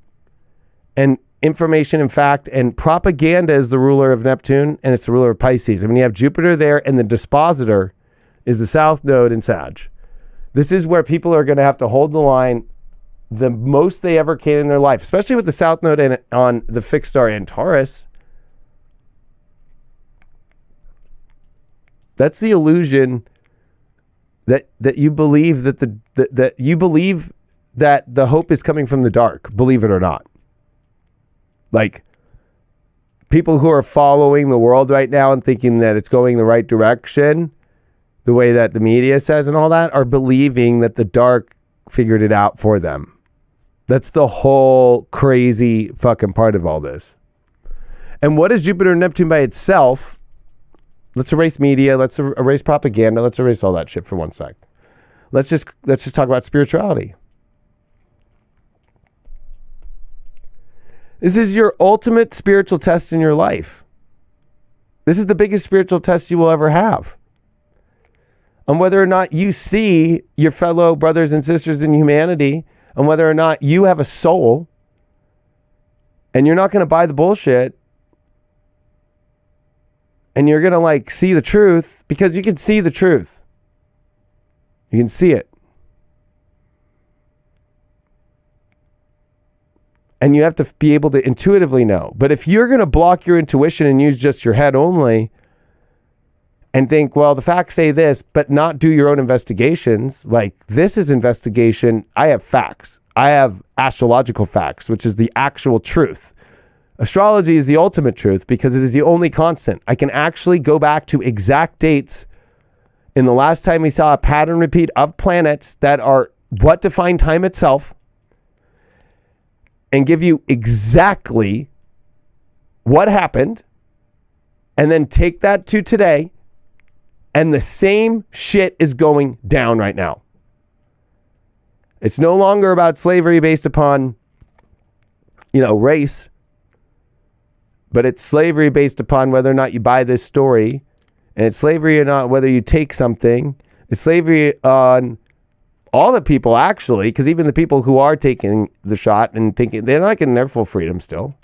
And information and fact and propaganda is the ruler of Neptune and it's the ruler of Pisces. And when you have Jupiter there and the dispositor is the South Node in Sag. This is where people are going to have to hold the line the most they ever can in their life, especially with the South Node on the fixed star in Taurus. That's the illusion that you believe that you believe that the hope is coming from the dark, believe it or not. Like, people who are following the world right now and thinking that it's going the right direction, the way that the media says and all that, are believing that the dark figured it out for them. That's the whole crazy fucking part of all this. And what is Jupiter and Neptune by itself? Let's erase media. Let's erase propaganda. Let's erase all that shit for one sec. Let's just talk about spirituality. This is your ultimate spiritual test in your life. This is the biggest spiritual test you will ever have. On whether or not you see your fellow brothers and sisters in humanity, and whether or not you have a soul, and you're not going to buy the bullshit, and you're going to like see the truth, because you can see the truth. You can see it. And you have to be able to intuitively know. But if you're going to block your intuition and use just your head only and think, well, the facts say this, but not do your own investigations, like this is investigation. I have facts. I have astrological facts, which is the actual truth. Astrology is the ultimate truth because it is the only constant. I can actually go back to exact dates in the last time we saw a pattern repeat of planets that are what define time itself and give you exactly what happened, and then take that to today, and the same shit is going down right now. It's no longer about slavery based upon, race, but it's slavery based upon whether or not you buy this story, and it's slavery or not whether you take something. It's slavery on all the people, actually, because even the people who are taking the shot and thinking, they're not getting their full freedom still.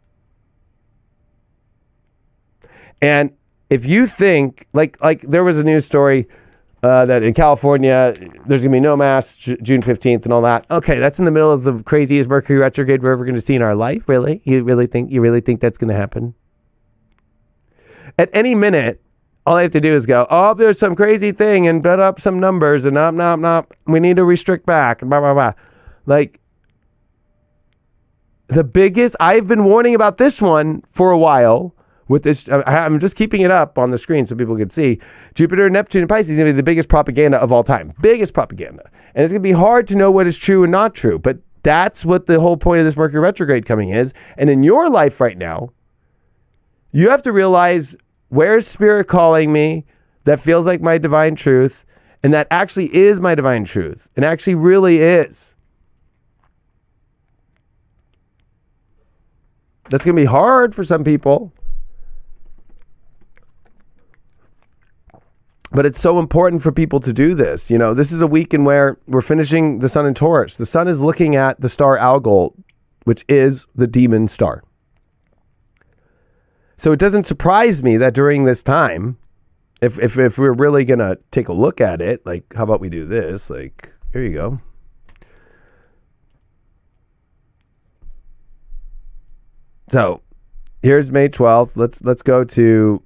And if you think, like there was a news story that in California, there's going to be no mass June 15th and all that. Okay, that's in the middle of the craziest Mercury retrograde we're ever going to see in our life, really? You really think that's going to happen? At any minute, all I have to do is go, oh, there's some crazy thing, and put up some numbers, and we need to restrict back, and blah, blah, blah. Like, the biggest, I've been warning about this one for a while. With this, I'm just keeping it up on the screen so people can see. Jupiter, Neptune, and Pisces is going to be the biggest propaganda of all time. Biggest propaganda. And it's going to be hard to know what is true and not true. But that's what the whole point of this Mercury retrograde coming is. And in your life right now, you have to realize, where's Spirit calling me that feels like my divine truth, and that actually is my divine truth, and actually really is. That's going to be hard for some people. But it's so important for people to do this. This is a week in where we're finishing the sun in Taurus. The sun is looking at the star Algol, which is the demon star. So it doesn't surprise me that during this time, if we're really going to take a look at it, like, how about we do this? Like, here you go. So here's May 12th. Let's go to,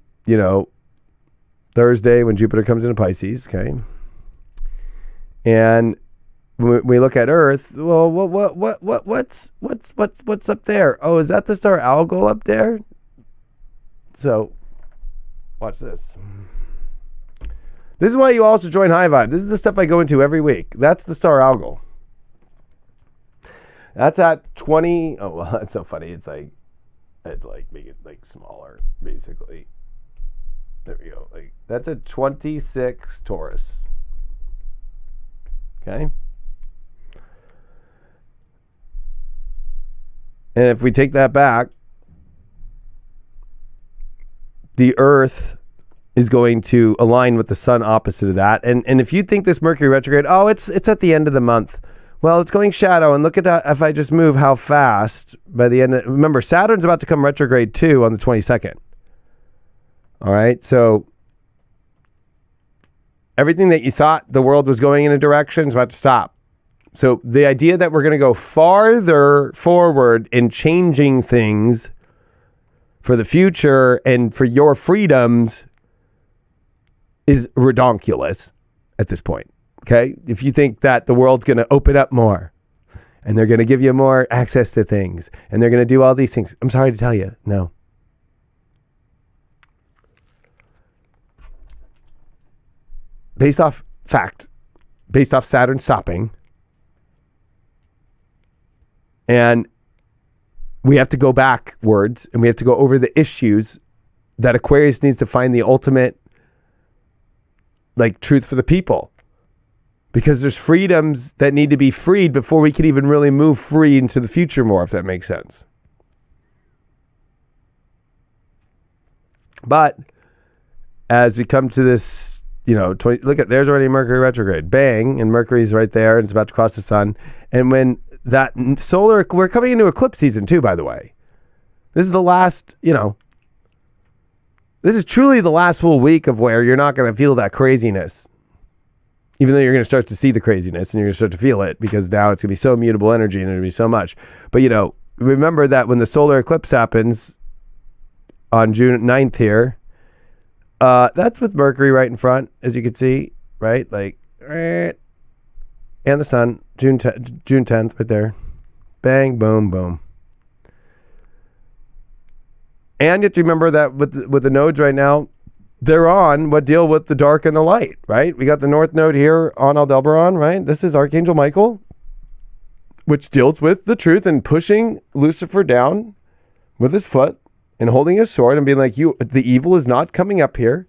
Thursday when Jupiter comes into Pisces, okay? And when we look at Earth, well, what's up there? Oh, is that the star Algol up there? So, watch this. This is why you also join High Vibe. This is the stuff I go into every week. That's the star Algol. That's at 20. Oh, well, that's so funny. It's like make it like smaller, basically. There we go. Like, that's a 26 Taurus. Okay. And if we take that back, the Earth is going to align with the sun opposite of that. And if you think this Mercury retrograde, it's at the end of the month. Well, it's going shadow, and look at that. If I just move how fast by the end remember, Saturn's about to come retrograde too on the 22nd. All right, so everything that you thought the world was going in a direction is about to stop. So the idea that we're going to go farther forward in changing things for the future and for your freedoms is redonkulous at this point, okay? If you think that the world's going to open up more and they're going to give you more access to things and they're going to do all these things, I'm sorry to tell you, no. Based off fact, based off Saturn stopping, and we have to go backwards and we have to go over the issues that Aquarius needs to find the ultimate truth for the people. Because there's freedoms that need to be freed before we can even really move free into the future more, if that makes sense. But as we come to this, look at, there's already Mercury retrograde. Bang, and Mercury's right there, and it's about to cross the sun. And when that solar, we're coming into eclipse season too, by the way. This is the last, this is truly the last full week of where you're not going to feel that craziness. Even though you're going to start to see the craziness and you're going to start to feel it, because now it's going to be so immutable energy and it'll be so much. But, remember that when the solar eclipse happens on June 9th here, that's with Mercury right in front, as you can see, right? And the sun, June 10th right there. Bang, boom, boom. And you have to remember that with the nodes right now, they're on what deal with the dark and the light, right? We got the North Node here on Aldebaran, right? This is Archangel Michael. which deals with the truth and pushing Lucifer down with his foot and holding his sword and being like, the evil is not coming up here.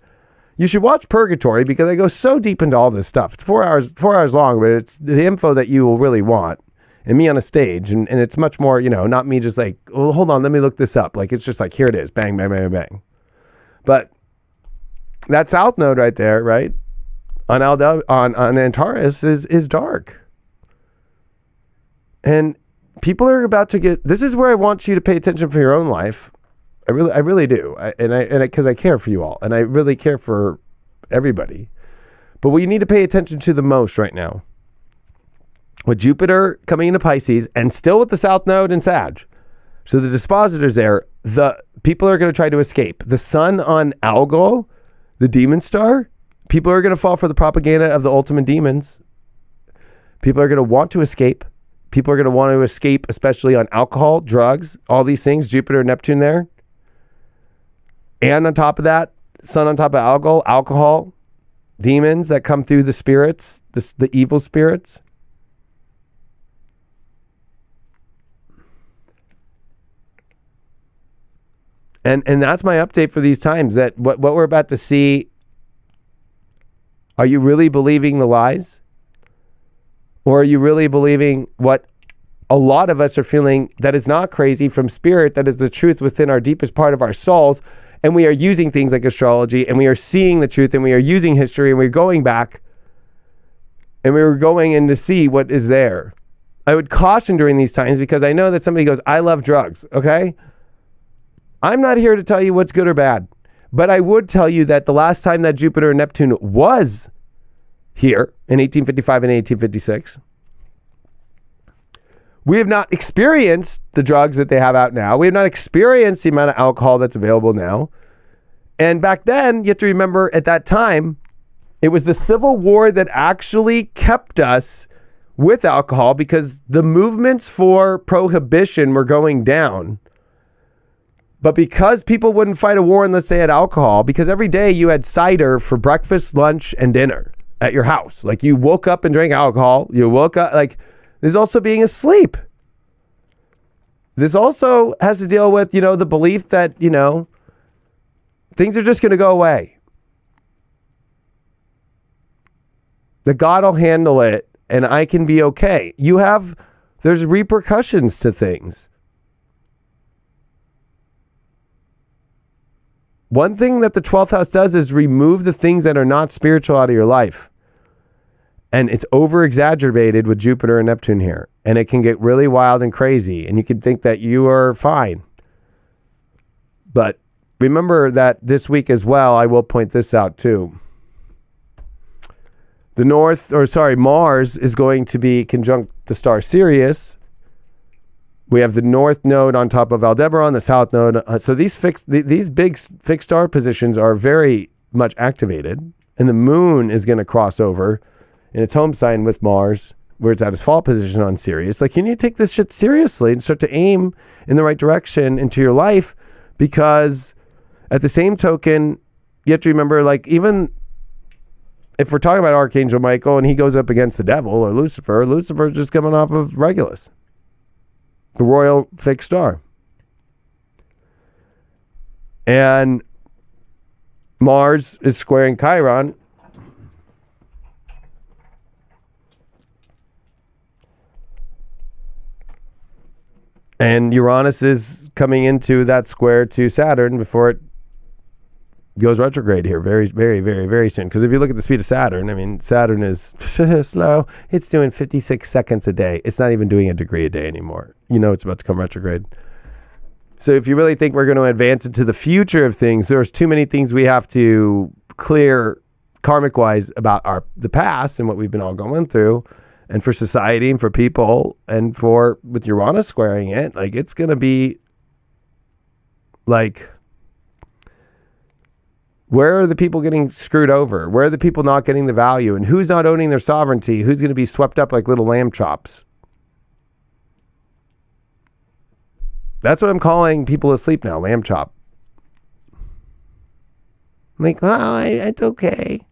You should watch Purgatory because I go so deep into all this stuff. It's 4 hours long, but it's the info that you will really want. And me on a stage, and it's much more, not me just like, oh, hold on, let me look this up. Like, it's just like, here it is, bang, bang, bang, bang. But that south node right there, right, on Antares is dark. And people are about to this is where I want you to pay attention for your own life. I really do. Because I care for you all, and I really care for everybody. But what you need to pay attention to the most right now, with Jupiter coming into Pisces and still with the South Node in Sag. So the dispositor's there. The people are going to try to escape. The sun on Algol, the demon star, people are going to fall for the propaganda of the ultimate demons. People are going to want to escape. People are going to want to escape, especially on alcohol, drugs, all these things, Jupiter, Neptune there. And on top of that, sun on top of Algol, alcohol, demons that come through the spirits, the evil spirits. And that's my update for these times, that what we're about to see, are you really believing the lies? Or are you really believing what a lot of us are feeling that is not crazy from spirit, that is the truth within our deepest part of our souls, and we are using things like astrology, and we are seeing the truth, and we are using history, and we're going back, and we're going in to see what is there. I would caution during these times, because I know that somebody goes, I love drugs, okay? I'm not here to tell you what's good or bad, but I would tell you that the last time that Jupiter and Neptune was here in 1855 and 1856, we have not experienced the drugs that they have out now. We have not experienced the amount of alcohol that's available now. And back then, you have to remember at that time, it was the Civil War that actually kept us with alcohol, because the movements for prohibition were going down. But because people wouldn't fight a war unless they had alcohol, because every day you had cider for breakfast, lunch, and dinner at your house. Like, you woke up and drank alcohol. You woke up, like, there's also being asleep. This also has to deal with, the belief that, things are just going to go away. That God will handle it and I can be okay. There's repercussions to things. One thing that the 12th house does is remove the things that are not spiritual out of your life. And it's over-exaggerated with Jupiter and Neptune here. And it can get really wild and crazy. And you can think that you are fine. But remember that this week as well, I will point this out too. Mars is going to be conjunct the star Sirius. We have the north node on top of Aldebaran, the south node. So these big fixed star positions are very much activated. And the moon is going to cross over in its home sign with Mars, where it's at its fall position on Sirius. Like, you need to take this shit seriously and start to aim in the right direction into your life, because at the same token, you have to remember, like, even if we're talking about Archangel Michael and he goes up against the devil or Lucifer's just coming off of Regulus, the royal fixed star. And Mars is squaring Chiron. And Uranus is coming into that square to Saturn before it goes retrograde here very, very, very, very soon. Because if you look at the speed of Saturn, Saturn is slow. It's doing 56 seconds a day. It's not even doing a degree a day anymore. It's about to come retrograde. So if you really think we're going to advance into the future of things, there's too many things we have to clear karmic-wise about the past and what we've been all going through. And for society and for people and with Uranus squaring it, like, it's going to be like, where are the people getting screwed over? Where are the people not getting the value? And who's not owning their sovereignty? Who's going to be swept up like little lamb chops? That's what I'm calling people asleep now, lamb chop. I'm like, it's okay.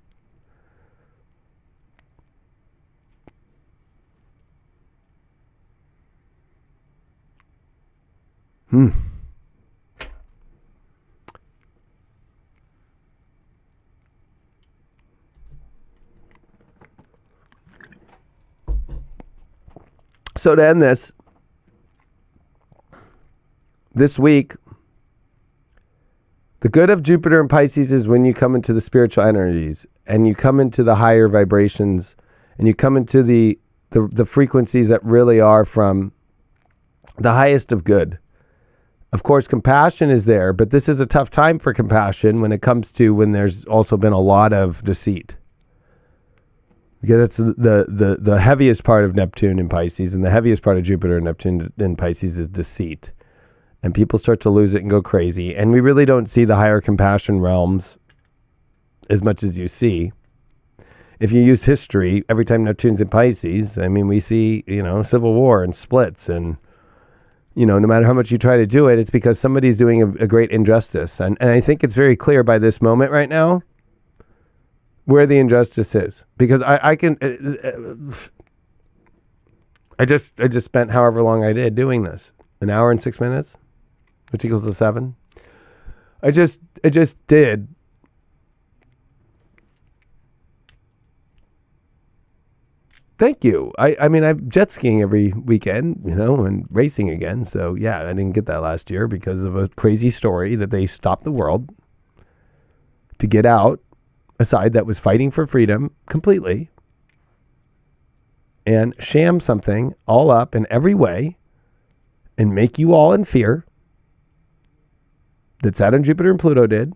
So to end this week, the good of Jupiter and Pisces is when you come into the spiritual energies and you come into the higher vibrations and you come into the frequencies that really are from the highest of good. Of course, compassion is there, but this is a tough time for compassion when there's also been a lot of deceit. Because that's the heaviest part of Neptune in Pisces, and the heaviest part of Jupiter and Neptune in Pisces is deceit. And people start to lose it and go crazy. And we really don't see the higher compassion realms as much as you see. If you use history, every time Neptune's in Pisces, I mean, we see, civil war and splits. And, no matter how much you try to do it, it's because somebody's doing a great injustice. And I think it's very clear by this moment right now where the injustice is. Because I just spent however long I did doing this. An hour and 6 minutes, which equals to 7. I just did. Thank you. I mean, I'm jet skiing every weekend, and racing again. So yeah, I didn't get that last year because of a crazy story that they stopped the world to get out a side that was fighting for freedom completely and sham something all up in every way and make you all in fear that Saturn, Jupiter, and Pluto did.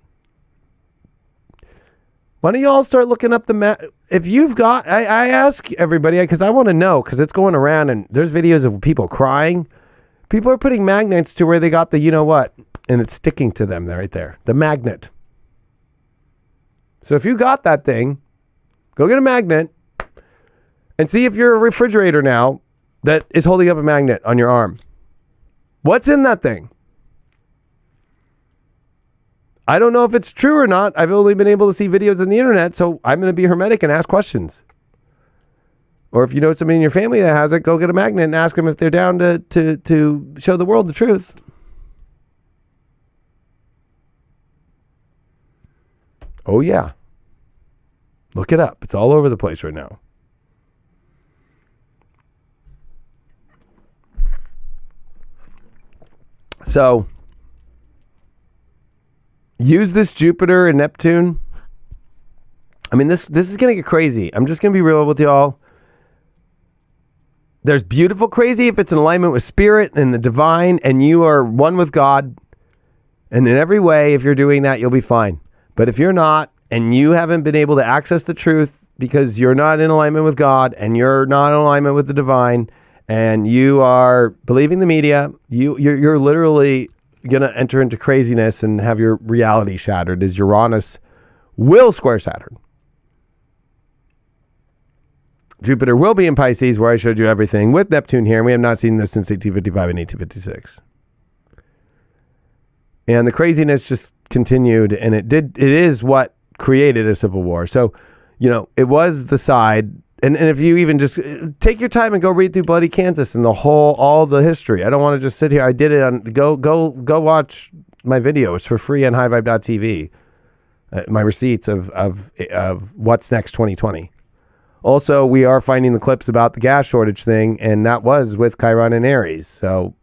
Why don't you all start looking up the map? If you've got, I ask everybody, because I want to know, because it's going around and there's videos of people crying. People are putting magnets to where they got the what, and it's sticking to them right there. The magnet. So if you got that thing, go get a magnet and see if you're a refrigerator now that is holding up a magnet on your arm. What's in that thing? I don't know if it's true or not. I've only been able to see videos on the internet, so I'm going to be hermetic and ask questions. Or if you know somebody in your family that has it, go get a magnet and ask them if they're down to show the world the truth. Oh, yeah. Look it up. It's all over the place right now. So, use this Jupiter and Neptune. I mean, this is going to get crazy. I'm just going to be real with y'all. There's beautiful crazy if it's in alignment with spirit and the divine and you are one with God. And in every way, if you're doing that, you'll be fine. But if you're not, and you haven't been able to access the truth because you're not in alignment with God and you're not in alignment with the divine and you are believing the media, you're literally going to enter into craziness and have your reality shattered as Uranus will square Saturn. Jupiter will be in Pisces, where I showed you everything, with Neptune here, and we have not seen this since 1855 and 1856. And the craziness just continued, and it is what created a civil war. So, it was the side, and if you even just take your time and go read through Bloody Kansas and all the history. I don't want to just sit here. I did it on, go watch my video. It's for free on highvibe.tv. My receipts of What's Next 2020. Also, we are finding the clips about the gas shortage thing, and that was with Chiron and Aries. So,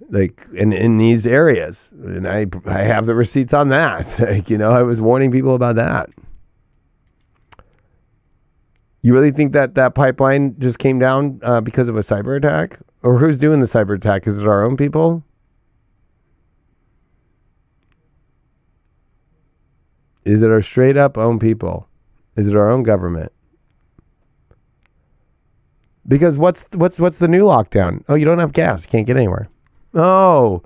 like in these areas, and I have the receipts on that. I was warning people about that. You really think that pipeline just came down because of a cyber attack? Or who's doing the cyber attack? Is it our own people? Is it our straight up own people? Is it our own government? Because what's the new lockdown? Oh, you don't have gas. You can't get anywhere. Oh,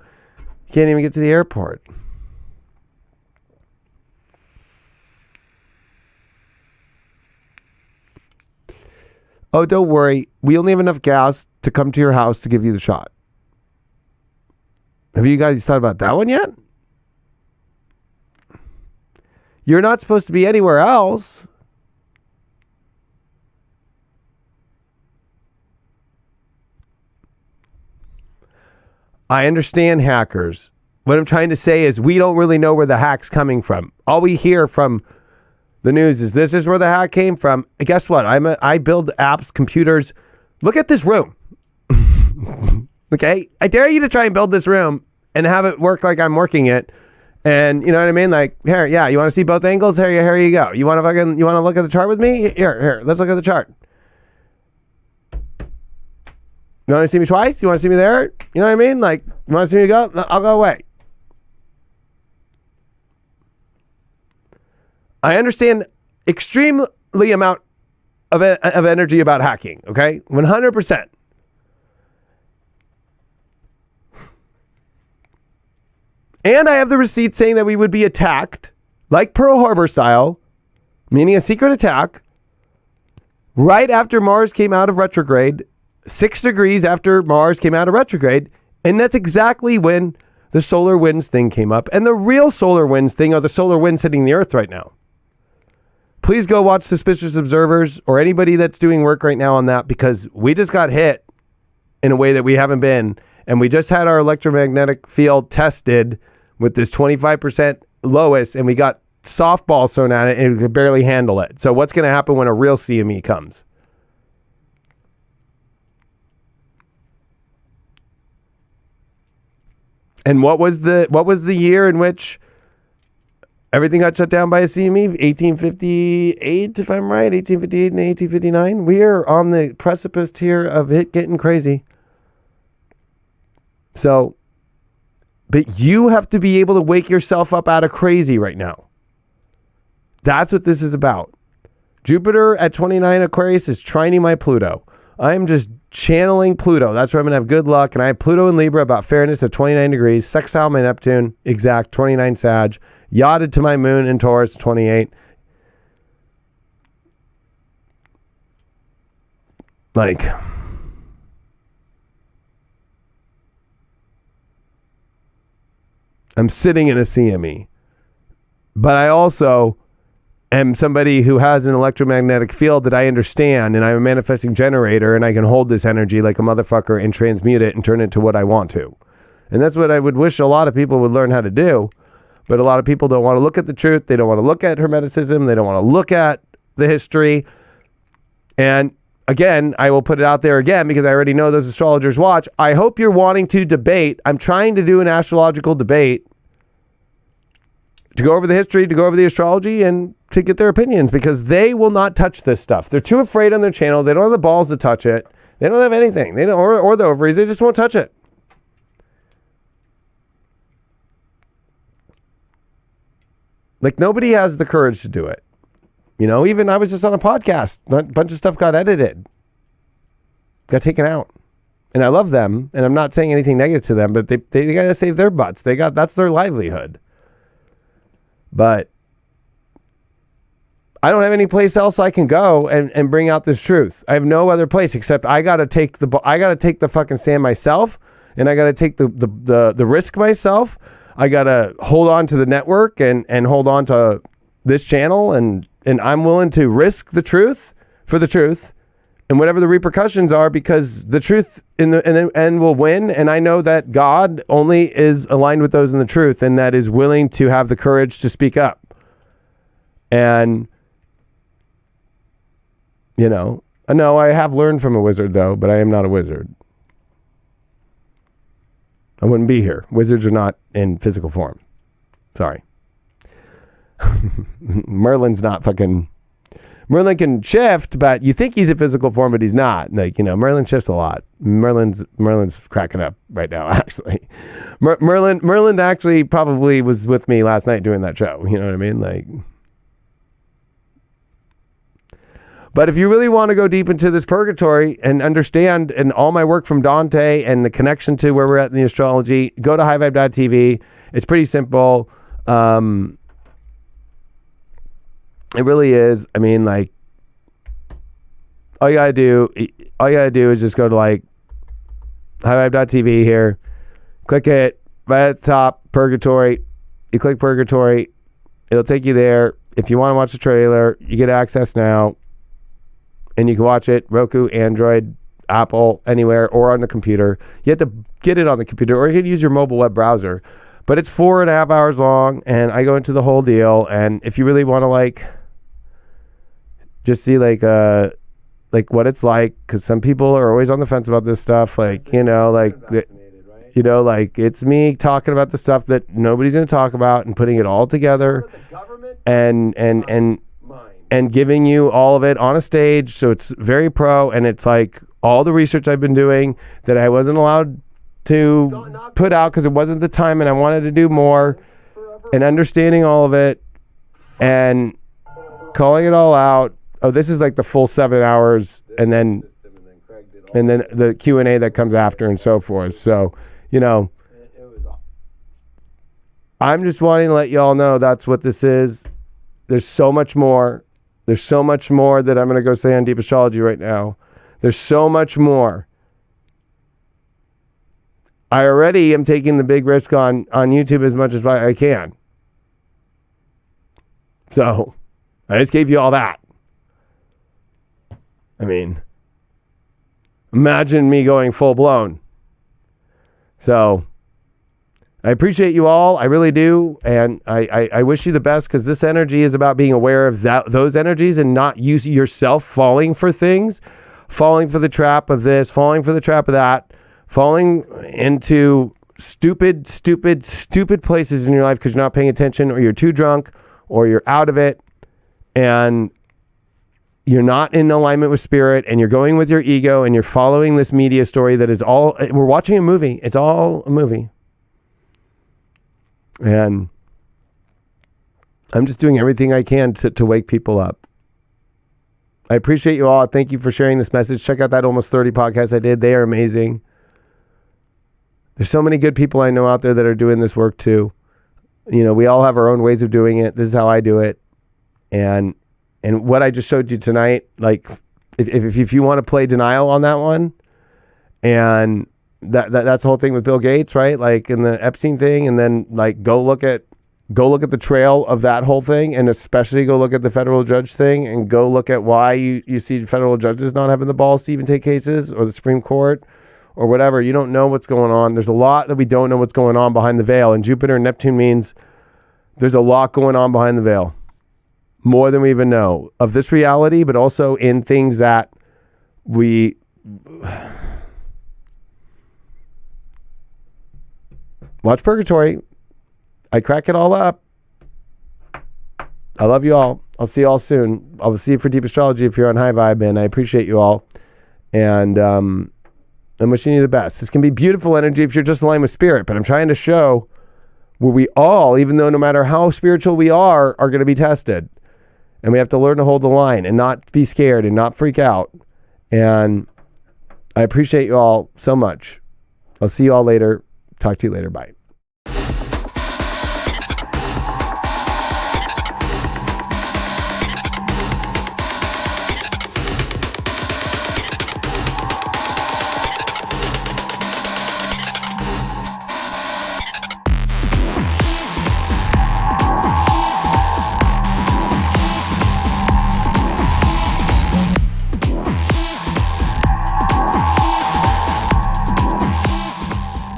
you can't even get to the airport. Oh, don't worry. We only have enough gas to come to your house to give you the shot. Have you guys thought about that one yet? You're not supposed to be anywhere else. I understand hackers. What I'm trying to say is we don't really know where the hack's coming from. All we hear from the news is this is where the hack came from. And guess what? I build apps, computers. Look at this room. Okay? I dare you to try and build this room and have it work like I'm working it. And you know what I mean? Like, here, yeah, you want to see both angles? Here you go. You want to look at the chart with me? Here, let's look at the chart. You want to see me twice? You want to see me there? You know what I mean? Like, you want to see me go? I'll go away. I understand extremely amount of energy about hacking, okay? 100%. And I have the receipt saying that we would be attacked, like Pearl Harbor style, meaning a secret attack, right after Mars came out of retrograde, 6 degrees after Mars came out of retrograde. And that's exactly when the solar winds thing came up. And the real solar winds thing are the solar winds hitting the Earth right now. Please go watch Suspicious Observers or anybody that's doing work right now on that, because we just got hit in a way that we haven't been. And we just had our electromagnetic field tested with this 25% lowest, and we got softballs thrown at it and we could barely handle it. So what's going to happen when a real CME comes? And what was the year in which everything got shut down by a CME? 1858, if I'm right, 1858 and 1859. We are on the precipice here of it getting crazy. So, but you have to be able to wake yourself up out of crazy right now. That's what this is about. Jupiter at 29 Aquarius is trining my Pluto. I am just channeling Pluto. That's where I'm going to have good luck. And I have Pluto in Libra about fairness at 29 degrees, sextile my Neptune, exact 29 Sag, yachted to my moon in Taurus, 28. Like, I'm sitting in a CME, but I also am somebody who has an electromagnetic field that I understand, and I'm a manifesting generator, and I can hold this energy like a motherfucker and transmute it and turn it to what I want to. And that's what I would wish a lot of people would learn how to do. But a lot of people don't want to look at the truth. They don't want to look at Hermeticism. They don't want to look at the history. And again, I will put it out there again because I already know those astrologers watch. I hope you're wanting to debate. I'm trying to do an astrological debate to go over the history, to go over the astrology, and to get their opinions, because they will not touch this stuff. They're too afraid on their channel. They don't have the balls to touch it. They don't have anything. They don't, or the ovaries. They just won't touch it. Like, nobody has the courage to do it. You know, even I was just on a podcast. A bunch of stuff got edited. Got taken out. And I love them. And I'm not saying anything negative to them, but they got to save their butts. That's their livelihood. But I don't have any place else I can go and bring out this truth. I have no other place except I got to take the fucking stand myself, and I got to take the risk myself. I got to hold on to the network and hold on to this channel, and I'm willing to risk the truth for the truth and whatever the repercussions are, because the truth in the end will win. And I know that God only is aligned with those in the truth, and that is willing to have the courage to speak up. And, you know, no, I have learned from a wizard though, but I am not a wizard. I wouldn't be here. Wizards are not in physical form. Sorry. Merlin's not fucking... Merlin can shift, but you think he's in physical form, but he's not. Like, you know, Merlin shifts a lot. Merlin's cracking up right now, actually. Merlin actually probably was with me last night doing that show. You know what I mean? Like... But if you really want to go deep into this purgatory and understand, and all my work from Dante and the connection to where we're at in the astrology, go to highvibe.tv. It's pretty simple. It really is. I mean, like, all you gotta do is just go to like highvibe.tv here, click it right at the top, Purgatory. You click Purgatory, it'll take you there. If you want to watch the trailer, you get access now. And you can watch it, Roku, Android, Apple, anywhere, or on the computer. You have to get it on the computer, or you can use your mobile web browser. But it's 4.5 hours long, and I go into the whole deal. And if you really want to like just see like what it's like, because some people are always on the fence about this stuff, like, you know, like you know, like it's me talking about the stuff that nobody's going to talk about and putting it all together and giving you all of it on a stage. So it's very pro, and it's like all the research I've been doing that I wasn't allowed to put out because it wasn't the time, and I wanted to do more, and understanding all of it and calling it all out. Oh, this is like the full 7 hours, and then the Q&A that comes after and so forth. So, you know, I'm just wanting to let y'all know that's what this is. There's so much more. There's so much more that I'm going to go say on Deep Astrology right now. There's so much more. I already am taking the big risk on YouTube as much as I can. So I just gave you all that. I mean, imagine me going full blown. So I appreciate you all. I really do. And I wish you the best, because this energy is about being aware of those energies and not use yourself falling for things, falling for the trap of this, falling for the trap of that, falling into stupid places in your life because you're not paying attention, or you're too drunk, or you're out of it, and you're not in alignment with spirit, and you're going with your ego, and you're following this media story that is all, we're watching a movie. It's all a movie. And I'm just doing everything I can to wake people up. I appreciate you all. Thank you for sharing this message. Check out that Almost 30 podcast I did. They are amazing. There's so many good people I know out there that are doing this work too. You know, we all have our own ways of doing it. This is how I do it. And what I just showed you tonight, like if you want to play denial on that one, and that's the whole thing with Bill Gates, right? Like in the Epstein thing, and then like go look at the trail of that whole thing, and especially go look at the federal judge thing, and go look at why you see federal judges not having the balls to even take cases, or the Supreme Court, or whatever. You don't know what's going on. There's a lot that we don't know what's going on behind the veil, and Jupiter and Neptune means there's a lot going on behind the veil, more than we even know of this reality, but also in things that we watch Purgatory. I crack it all up. I love you all. I'll see you all soon. I'll see you for Deep Astrology if you're on High Vibe, and I appreciate you all. And I'm wishing you the best. This can be beautiful energy if you're just aligned with spirit, but I'm trying to show where we all, even though no matter how spiritual we are going to be tested. And we have to learn to hold the line and not be scared and not freak out. And I appreciate you all so much. I'll see you all later. Talk to you later. Bye.